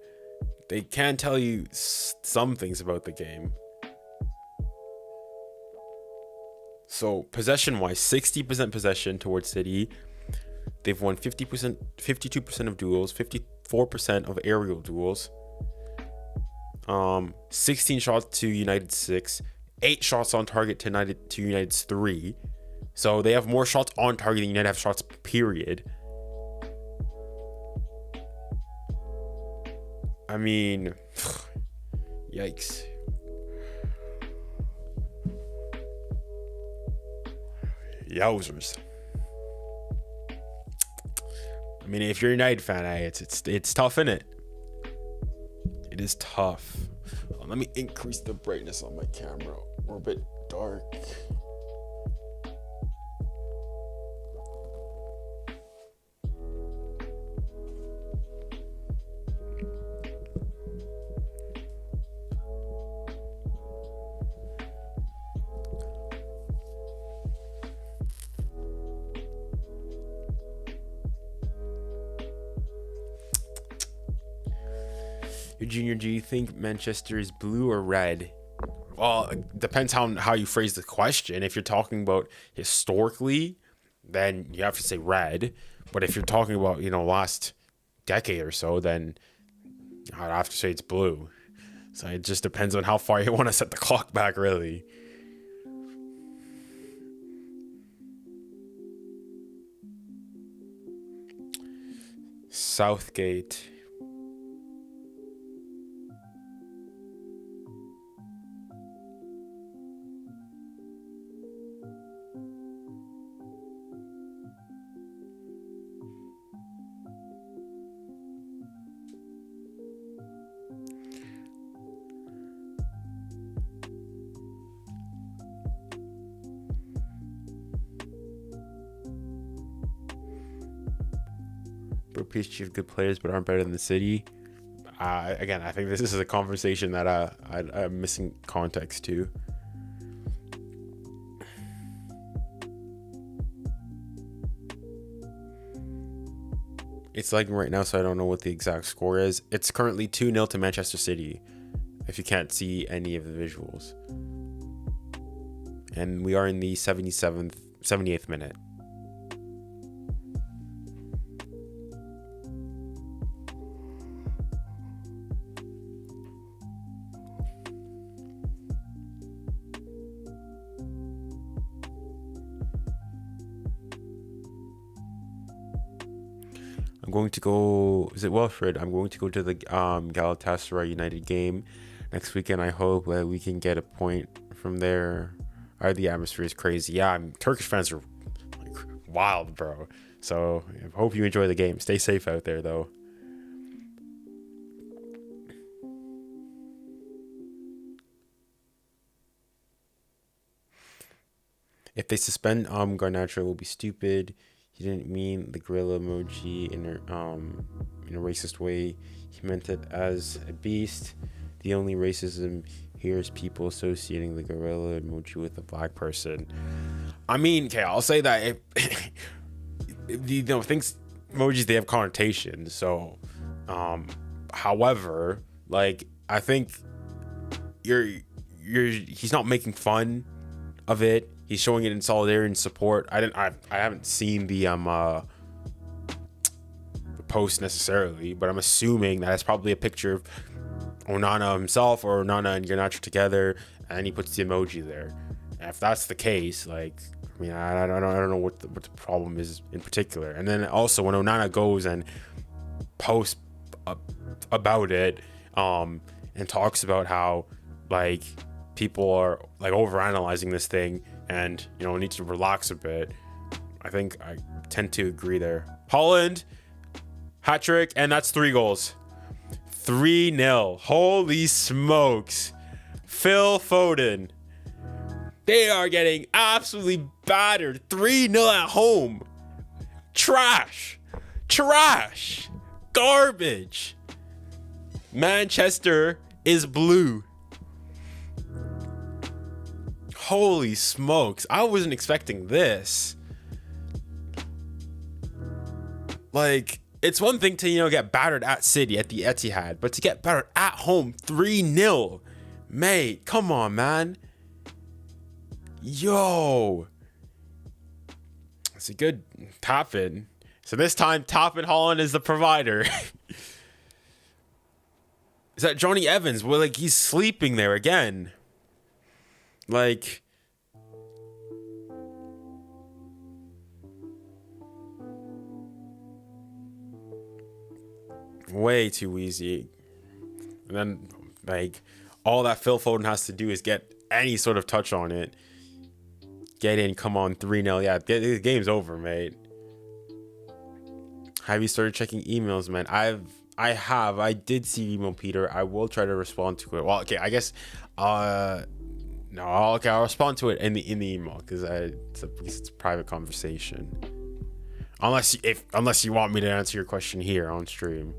they can tell you some things about the game. So possession-wise, 60% possession towards City. They've won 50%, 52% of duels, 54% of aerial duels. 16 shots to United 6, 8 shots on target to United's 3. So they have more shots on target than United have shots, period. I mean, yikes. Yowzers. I mean, if you're a United fan, it's tough, innit? It is tough. Let me increase the brightness on my camera. We're a bit dark. Junior, do you think Manchester is blue or red? Well, it depends how you phrase the question. If you're talking about historically, then you have to say red. But if you're talking about, last decade or so, then I'd have to say it's blue. So it just depends on how far you want to set the clock back, really. Southgate. PSG have good players but aren't better than the City. Again, I think this is a conversation that I'm missing context to. It's lagging right now, so I don't know what the exact score is. It's currently 2-0 to Manchester City, if you can't see any of the visuals. And we are in the 78th minute. I'm going to go, is it Wilfred? I'm going to go to the Galatasaray United game next weekend. I hope that we can get a point from there. The atmosphere is crazy. Yeah, Turkish fans are like wild, bro. So I hope you enjoy the game. Stay safe out there, though. If they suspend Garnacho, it will be stupid. He didn't mean the gorilla emoji in a racist way. He meant it as a beast. The only racism here is people associating the gorilla emoji with a black person. I mean, okay, I'll say that things, emojis, they have connotations. So, however, like, I think he's not making fun of it. He's showing it in solidarity and support. I haven't seen the post necessarily, but I'm assuming that it's probably a picture of Onana himself or Onana and Garnacho together, and he puts the emoji there. And if that's the case, like, I mean, I don't know what the problem is in particular. And then also when Onana goes and posts about it, and talks about how like people are like overanalyzing this thing and, you know, need to relax a bit. I think I tend to agree there. Haaland, hat trick, and that's 3 goals. 3-0. Holy smokes. Phil Foden. They are getting absolutely battered. 3-0 at home. Trash. Trash. Garbage. Manchester is blue. Holy smokes. I wasn't expecting this. Like, it's one thing to, you know, get battered at City at the Etihad, but to get battered at home 3-0. Mate, come on, man. Yo. It's a good tap-in. So this time, Tap-in Haaland is the provider. Is that Johnny Evans? Well, like, he's sleeping there again. Like... way too easy. And then, like, all that Phil Foden has to do is get any sort of touch on it. Get in, come on, 3-0. Yeah, the game's over, mate. Have you started checking emails, man? I did see email, Peter. I will try to respond to it. Well, okay, I guess no, okay, I'll respond to it in the email because it's a private conversation. Unless you want me to answer your question here on stream.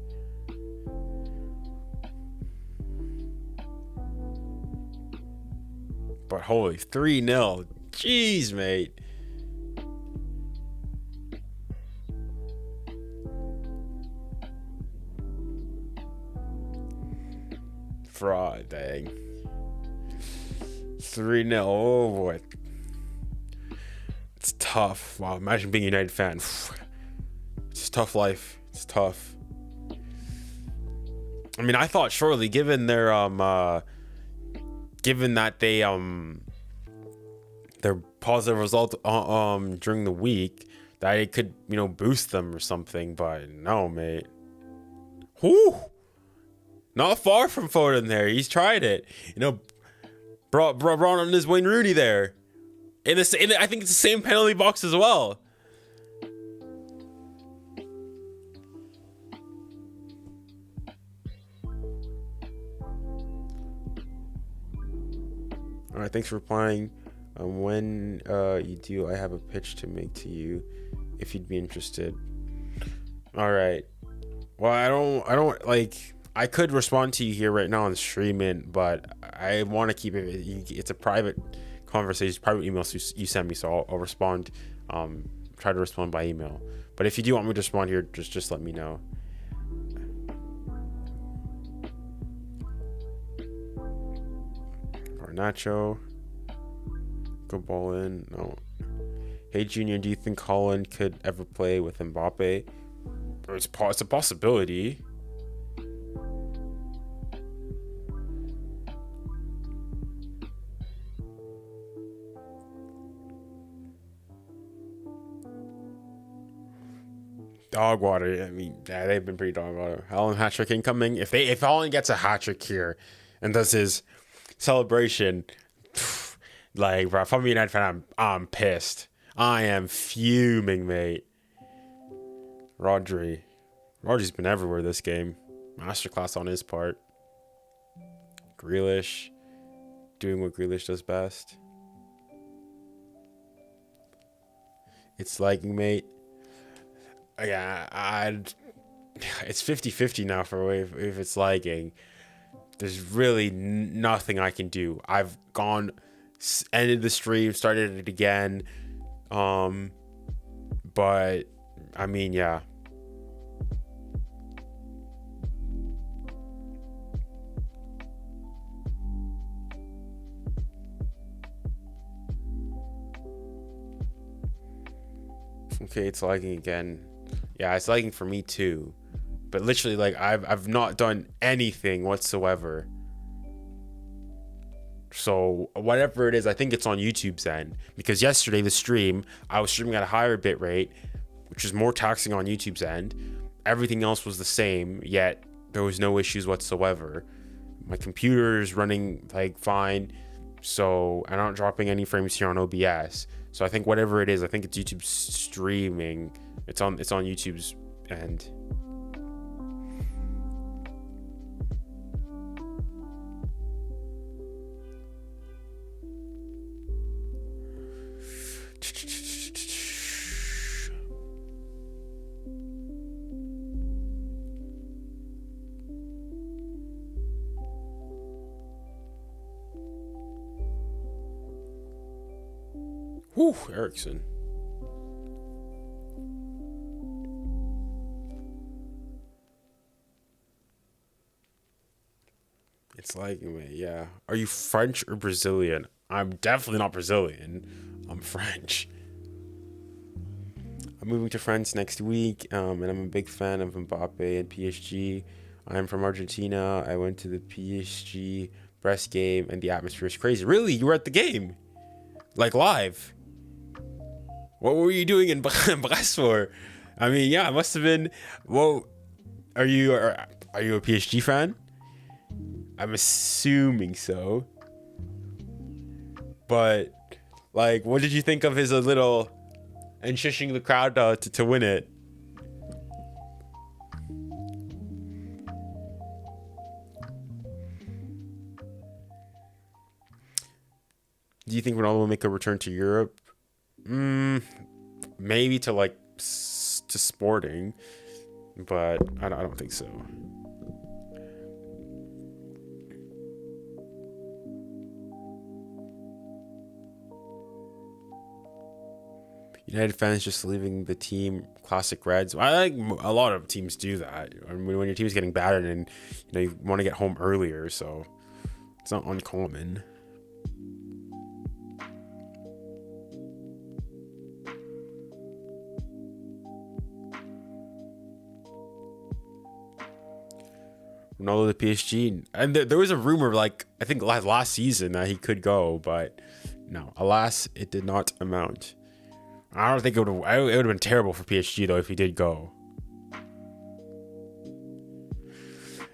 But holy, 3-0. Jeez, mate. Fraud, dang. 3-0. Oh boy. It's tough. Wow, imagine being a United fan. It's a tough life. It's tough. I mean, I thought surely given their given that they their positive result during the week, that it could, you know, boost them or something, but no, mate. Whoo! Not far from Foden there. He's tried it. You know, brought on his Wayne Rooney there. I think it's the same penalty box as well. All right, thanks for replying. When you do, I have a pitch to make to you, if you'd be interested. All right. Well, I don't like. I could respond to you here right now on streaming, but I want to keep it. It's a private conversation, private emails you send me, so I'll respond. Try to respond by email. But if you do want me to respond here, just let me know. Nacho, good ball in. No. Hey Junior, do you think Haaland could ever play with Mbappe? It's a possibility. Dog water. I mean, yeah, they've been pretty dog water. Haaland hat trick incoming. If Haaland gets a hat trick here and does his celebration, like, bro, if I'm a United fan, I'm pissed. I am fuming, mate. Rodri's been everywhere this game. Masterclass on his part. Grealish doing what Grealish does best. It's lagging, mate. Yeah, it's 50-50 now for if it's lagging. There's really nothing I can do. I've gone, ended the stream, started it again. But I mean, yeah. Okay, it's lagging again. Yeah, it's lagging for me too. But literally, like, I've not done anything whatsoever. So whatever it is, I think it's on YouTube's end. Because yesterday, the stream, I was streaming at a higher bit rate, which is more taxing on YouTube's end. Everything else was the same, yet there was no issues whatsoever. my computer is running like fine, so I'm not dropping any frames here on OBS. So I think whatever it is, I think it's YouTube streaming. It's on YouTube's end. Whew, Ericsson. It's like, yeah. Are you French or Brazilian? I'm definitely not Brazilian. I'm French. I'm moving to France next week, and I'm a big fan of Mbappe and PSG. I'm from Argentina. I went to the PSG Brest game, and the atmosphere is crazy. Really? You were at the game? Like live? What were you doing in Brest for? I mean, yeah, it must have been. Well, are you a PSG fan? I'm assuming so. But like, what did you think of his little and shushing the crowd to win it? Do you think Ronaldo will make a return to Europe? Maybe to like to Sporting, but I don't think so. United fans just leaving the team. Classic Reds. I think a lot of teams do that. I mean, when your team's getting battered and you want to get home earlier, so it's not uncommon. Ronaldo to PSG, and there was a rumor, like I think last season, that he could go, but no, alas, it did not amount. I don't think it would have been terrible for PSG though if he did go.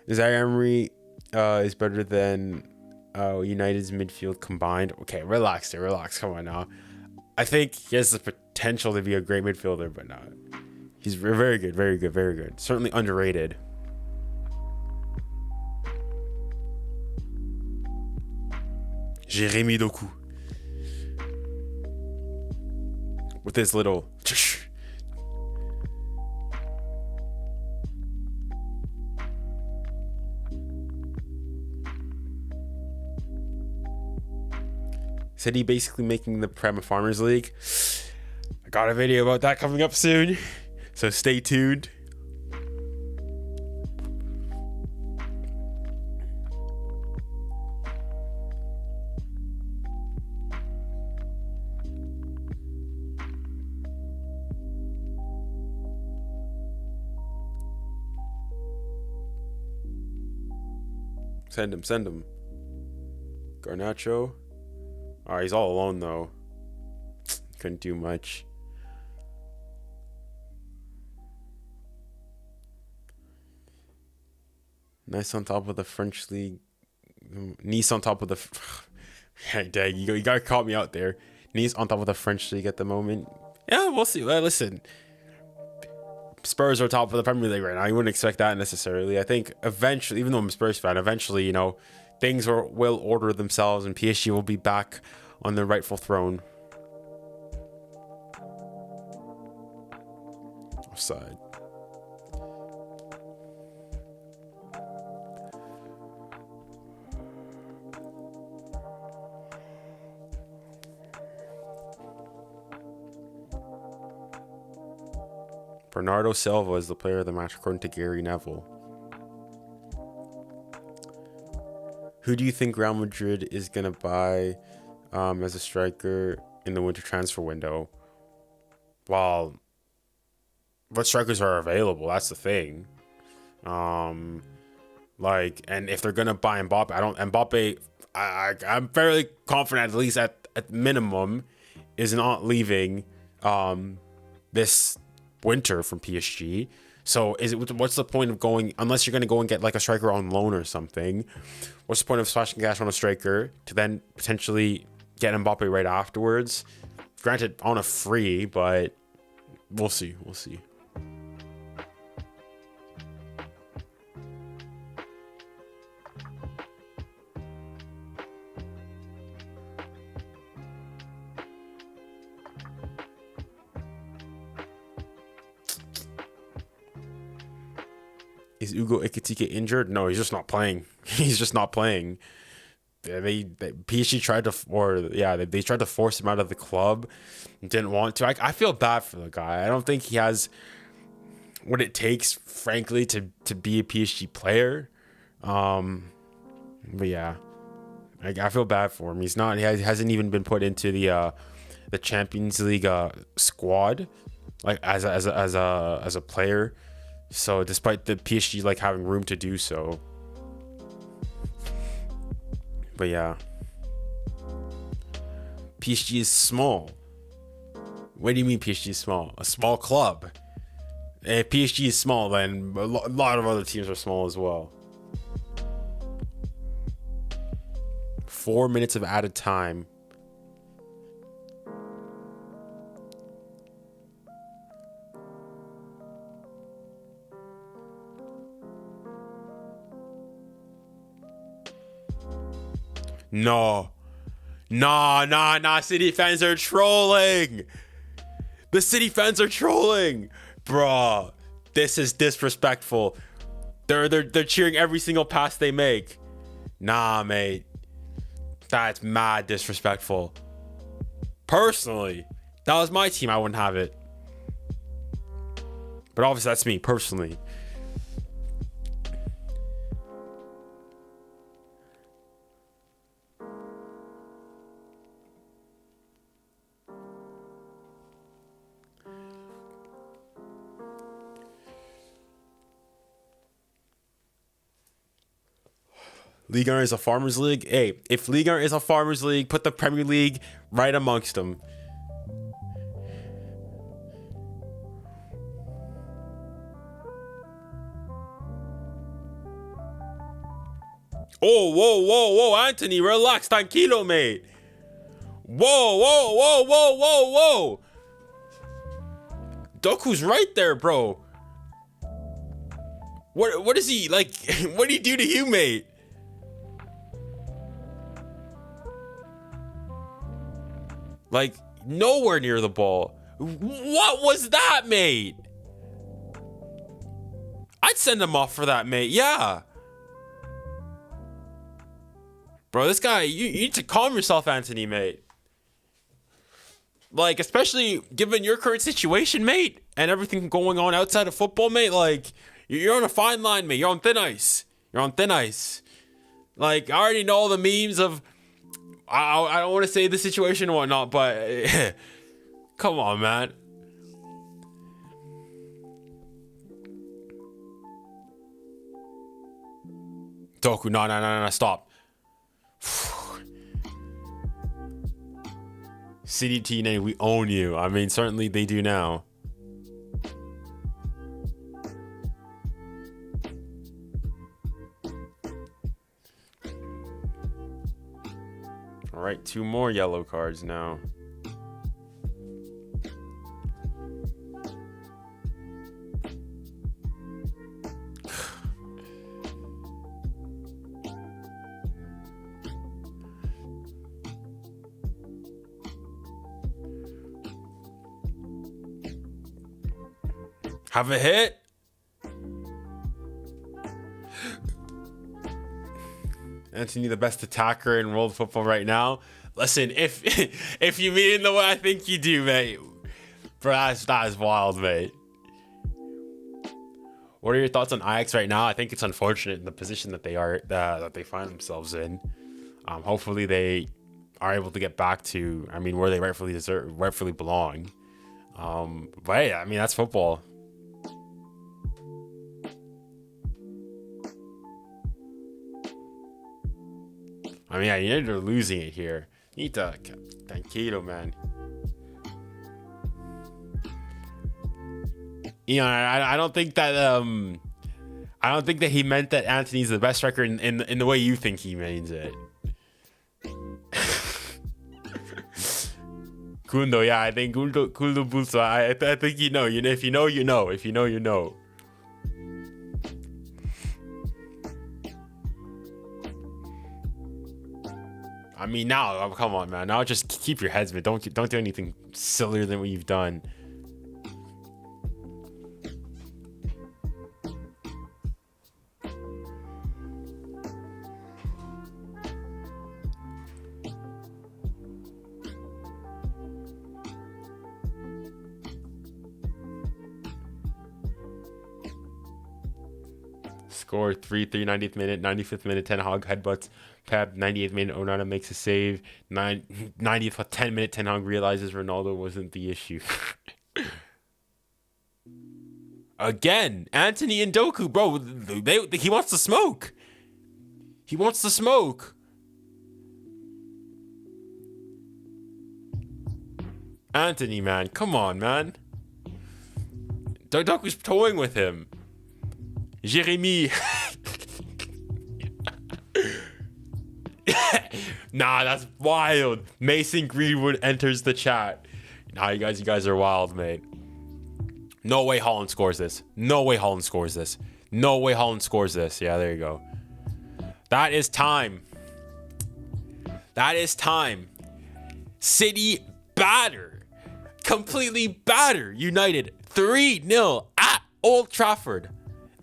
𝙎𝙬𝙈𝙀𝙈 is better than United's midfield combined. Okay, relax there, relax. Come on now. I think he has the potential to be a great midfielder, but no, he's very good, very good, very good. Certainly underrated. Jérémy Doku with his little said he basically making the Prem Farmers League. I got a video about that coming up soon, so stay tuned. Send him. Garnacho. Alright, he's all alone though. Couldn't do much. Nice on top of the French league. Nice on top of the. Hey, dang, you gotta call me out there. Nice on top of the French league at the moment. Yeah, we'll see. Well, listen. Spurs are top of the Premier League right now. You wouldn't expect that necessarily. I think eventually, even though I'm a Spurs fan, eventually, things will order themselves and PSG will be back on the rightful throne. Offside. Bernardo Silva is the player of the match according to Gary Neville. Who do you think Real Madrid is going to buy as a striker in the winter transfer window? Well, what strikers are available? That's the thing. And if they're going to buy Mbappe, I'm fairly confident, at least at minimum, is not leaving this winter from PSG. So what's the point of going, unless you're going to go and get like a striker on loan or something? What's the point of splashing cash on a striker to then potentially get Mbappe right afterwards? Granted, on a free, but we'll see. We'll see. Is 𝙎𝙬𝘾𝙖𝙈 injured? No, he's just not playing. He's just not playing. PSG tried to, they tried to force him out of the club. Didn't want to. I feel bad for the guy. I don't think he has what it takes, frankly, to be a PSG player. But yeah, I feel bad for him. He hasn't even been put into the Champions League squad, like as a player. So despite the PSG like having room to do so. But yeah, PSG is small. What do you mean PSG is small? A small club. If PSG is small, then a lot of other teams are small as well. 4 minutes of added time. No. Nah. City fans are trolling. The City fans are trolling. Bruh. This is disrespectful. They're cheering every single pass they make. Nah, mate. That's mad disrespectful. Personally, that was my team, I wouldn't have it. But obviously that's me personally. Ligue 1 is a farmers league. Hey, if Ligue 1 is a farmers league, put the Premier League right amongst them. Oh, whoa, Anthony, relax, tranquilo, mate. Whoa. Doku's right there, bro. What is he like? What did he do to you, mate? Like, nowhere near the ball. What was that, mate? I'd send him off for that, mate. Yeah. Bro, this guy, you need to calm yourself, Anthony, mate. Like, especially given your current situation, mate, and everything going on outside of football, mate. Like, you're on a fine line, mate. You're on thin ice. Like, I already know all the memes of... I don't want to say the situation and whatnot, but come on, man. Doku, no, stop. City TNA, we own you. I mean, certainly they do now. All right, 2 more yellow cards now. Have a hit. Anthony, the best attacker in world football right now. Listen, if you mean it the way I think you do, mate, bro, that is wild, mate. What are your thoughts on Ajax right now? I think it's unfortunate in the position that they find themselves in. Hopefully they are able to get back to, I mean, where they rightfully belong. But hey, I mean, that's football. I mean, yeah, you're losing it here. You need to, tranquilo, man. You know, I don't think that I don't think that he meant that Anthony's the best striker in the way you think he means it. Kundo, yeah, I think Kundo Busa. I think you know. You know, if you know, you know. If you know, you know. I mean, now, oh, come on, man. Now just keep your heads, man. Don't do anything sillier than what you've done. Score 3-3, 90th minute, 95th minute, Ten Hag headbutts Pep, 98th minute, Onana makes a save, 90th, 10 minute, Ten Hag realizes Ronaldo wasn't the issue. Again, Anthony and Doku, bro, he wants to smoke. He wants to smoke. Anthony, man, come on, man. Doku's toying with him. Jérémy. Nah, that's wild. Mason Greenwood enters the chat. Nah, you guys are wild, mate. No way Haaland scores this. No way Haaland scores this. No way Haaland scores this. Yeah, there you go. That is time. That is time. City batter. Completely batter United 3-0 at Old Trafford.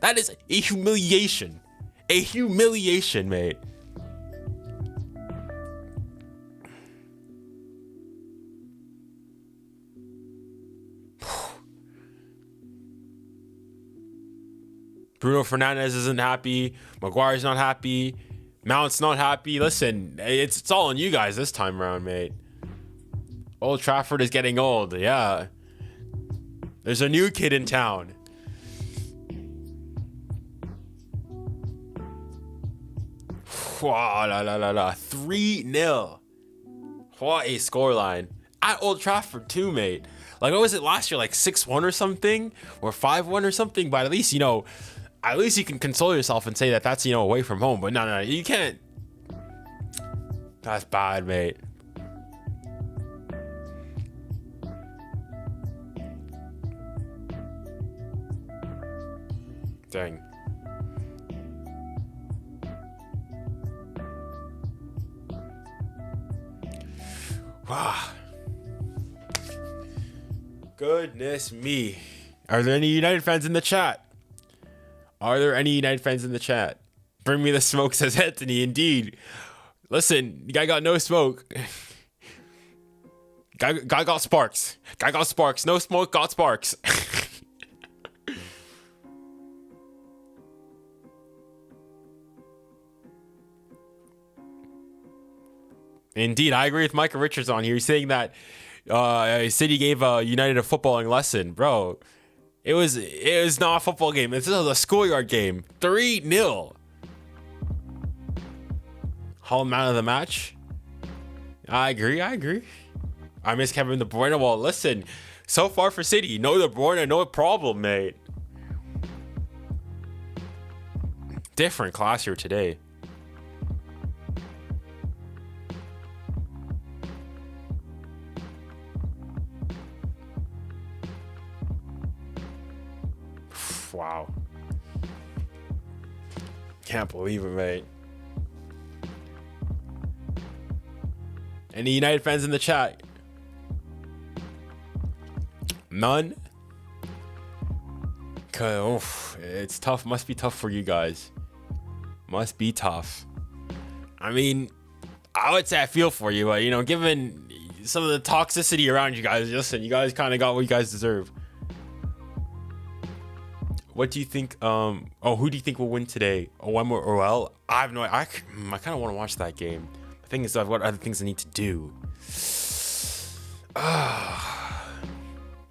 That is a humiliation. A humiliation, mate. Bruno Fernandes isn't happy. Maguire's not happy. Mount's not happy. Listen, it's all on you guys this time around, mate. Old Trafford is getting old. Yeah. There's a new kid in town. Wow, 3-0. What a scoreline. At Old Trafford too, mate. Like, what was it last year? Like 6-1 or something? Or 5-1 or something? But at least, you know, at least you can console yourself and say that that's, you know, away from home. But no, you can't. That's bad, mate. Dang. Wow. Goodness me. Are there any United fans in the chat? Are there any United fans in the chat? Bring me the smoke, says Anthony. Indeed. Listen, guy got no smoke. Guy got sparks. Guy got sparks. No smoke, got sparks. Indeed, I agree with Micah Richards on here. He's saying that City gave United a footballing lesson, bro. It was not a football game. This is a schoolyard game. 3-0. Haaland man of the match. I agree. I miss Kevin De Bruyne. Well, listen, so far for City, no De Bruyne, no problem, mate. Different class here today. Wow. Can't believe it, mate. Any United fans in the chat? None? Cause, it's tough. Must be tough for you guys. Must be tough. I mean, I would say I feel for you, but, you know, given some of the toxicity around you guys, listen, you guys kind of got what you guys deserve. What do you think? Who do you think will win today? OM or OL? I have no idea. I kind of want to watch that game. The thing is, I've got other things I need to do. I'll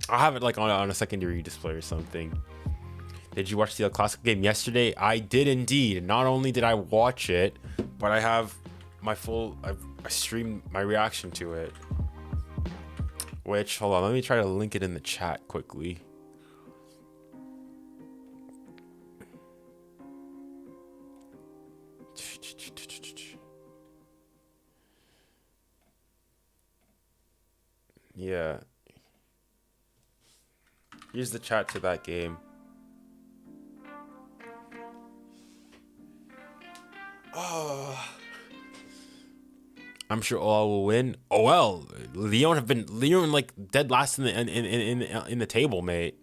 have it like on a secondary display or something. Did you watch the El Clasico game yesterday? I did indeed. Not only did I watch it, but I have my full. I streamed my reaction to it. Which, hold on, let me try to link it in the chat quickly. Yeah. Here's the chat to that game. Oh. I'm sure OL will win. OL, Lyon like dead last in the table, mate.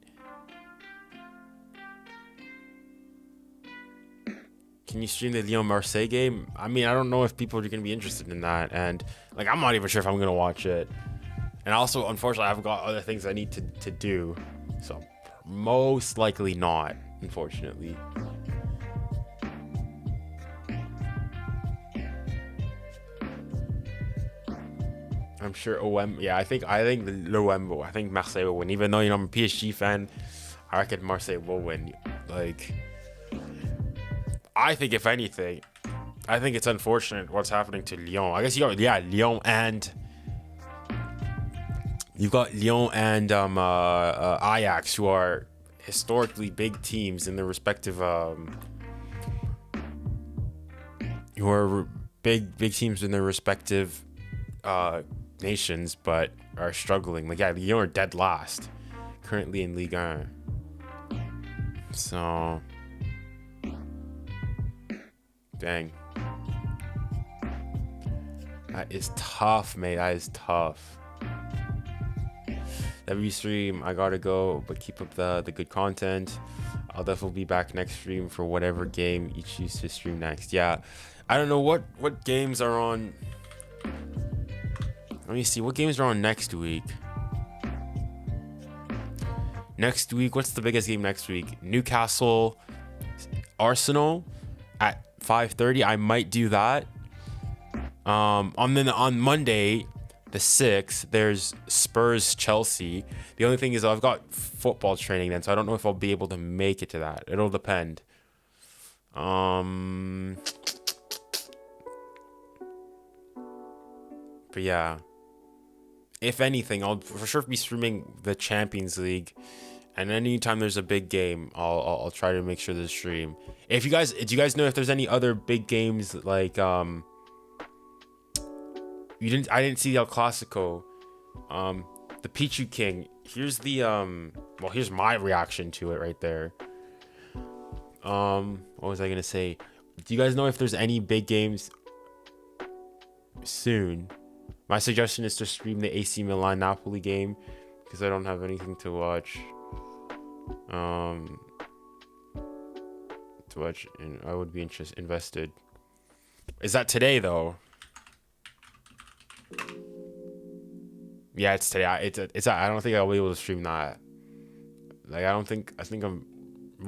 Can you stream the Lyon Marseille game? I mean, I don't know if people are gonna be interested in that, and like I'm not even sure if I'm gonna watch it. And also, unfortunately, I've got other things I need to do, so most likely not, unfortunately. I'm sure OM. Yeah, I think l'OM. I think Marseille will win. Even though I'm a PSG fan, I reckon Marseille will win. Like, I think if anything, I think it's unfortunate what's happening to Lyon. I guess Lyon and you've got Lyon and Ajax, who are historically big teams in their respective who are big teams in their respective nations, but are struggling. Like, yeah, Lyon are dead last currently in Ligue 1. So, dang, that is tough, mate. That is tough. Every stream, I gotta go, but keep up the good content. I'll definitely be back next stream for whatever game you choose to stream next. Yeah, I don't know what games are on. Let me see what games are on next week. Next week, what's the biggest game next week? Newcastle, Arsenal at 5:30. I might do that. On Monday, the 6th, there's Spurs Chelsea. The only thing is I've got football training then, so I don't know if I'll be able to make it to that. It'll depend. But yeah, if anything, I'll for sure be streaming the Champions League, and anytime there's a big game, I'll try to make sure to stream. Do you guys know if there's any other big games like I didn't see the El Clasico, the Pichu King. Here's the here's my reaction to it right there. What was I gonna say? Do you guys know if there's any big games soon? My suggestion is to stream the AC Milan Napoli game because I don't have anything to watch. And I would be invested. Is that today though? Yeah, it's today. I don't think I'll be able to stream that. Like, I think I'm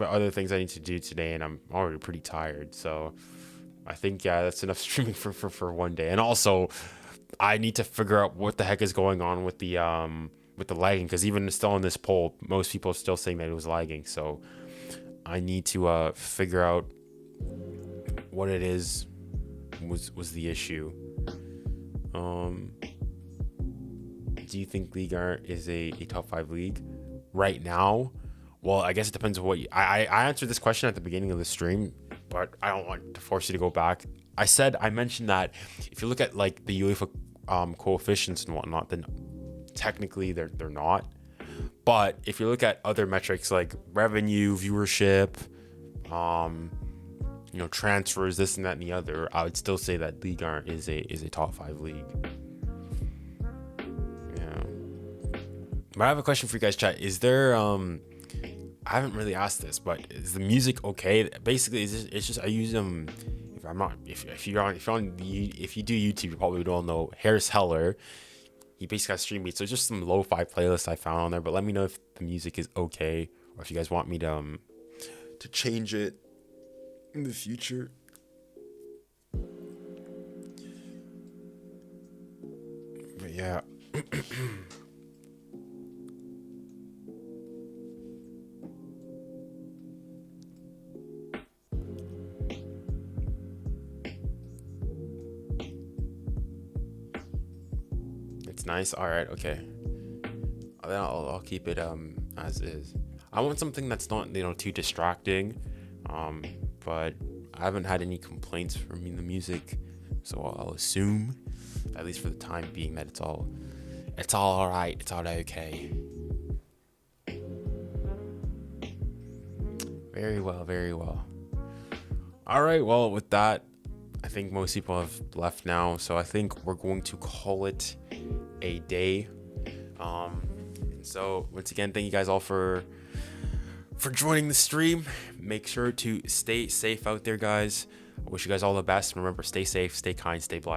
other things I need to do today, and I'm already pretty tired. So I think, yeah, that's enough streaming for one day. And also, I need to figure out what the heck is going on with the lagging, because even still in this poll, most people are still saying that it was lagging. So I need to figure out what it is was the issue. Do you think Ligue 1 is a top 5 league right now? Well, I guess it depends on what I answered this question at the beginning of the stream, but I don't want to force you to go back. I mentioned that if you look at like the UEFA coefficients and whatnot, then technically they're not. But if you look at other metrics like revenue, viewership, transfers, this and that and the other, I would still say that Ligue 1 is a top 5 league. Yeah. But I have a question for you guys, chat. Is there I haven't really asked this, but is the music okay? Basically, it's just I use them. If you do YouTube, you probably don't know 𝙎𝙬. He basically has stream beats, so it's just some lo-fi playlists I found on there. But let me know if the music is okay, or if you guys want me to change it in the future. But yeah. It's nice. All right. Okay. Then I'll keep it as is. I want something that's not too distracting, but I haven't had any complaints from the music, so I'll assume, at least for the time being, that it's all alright, it's all okay. Very well, very well. Alright, well, with that, I think most people have left now, so I think we're going to call it a day. And so once again, thank you guys all for joining the stream. Make sure to stay safe out there, guys. I wish you guys all the best. Remember, stay safe, stay kind, stay blessed.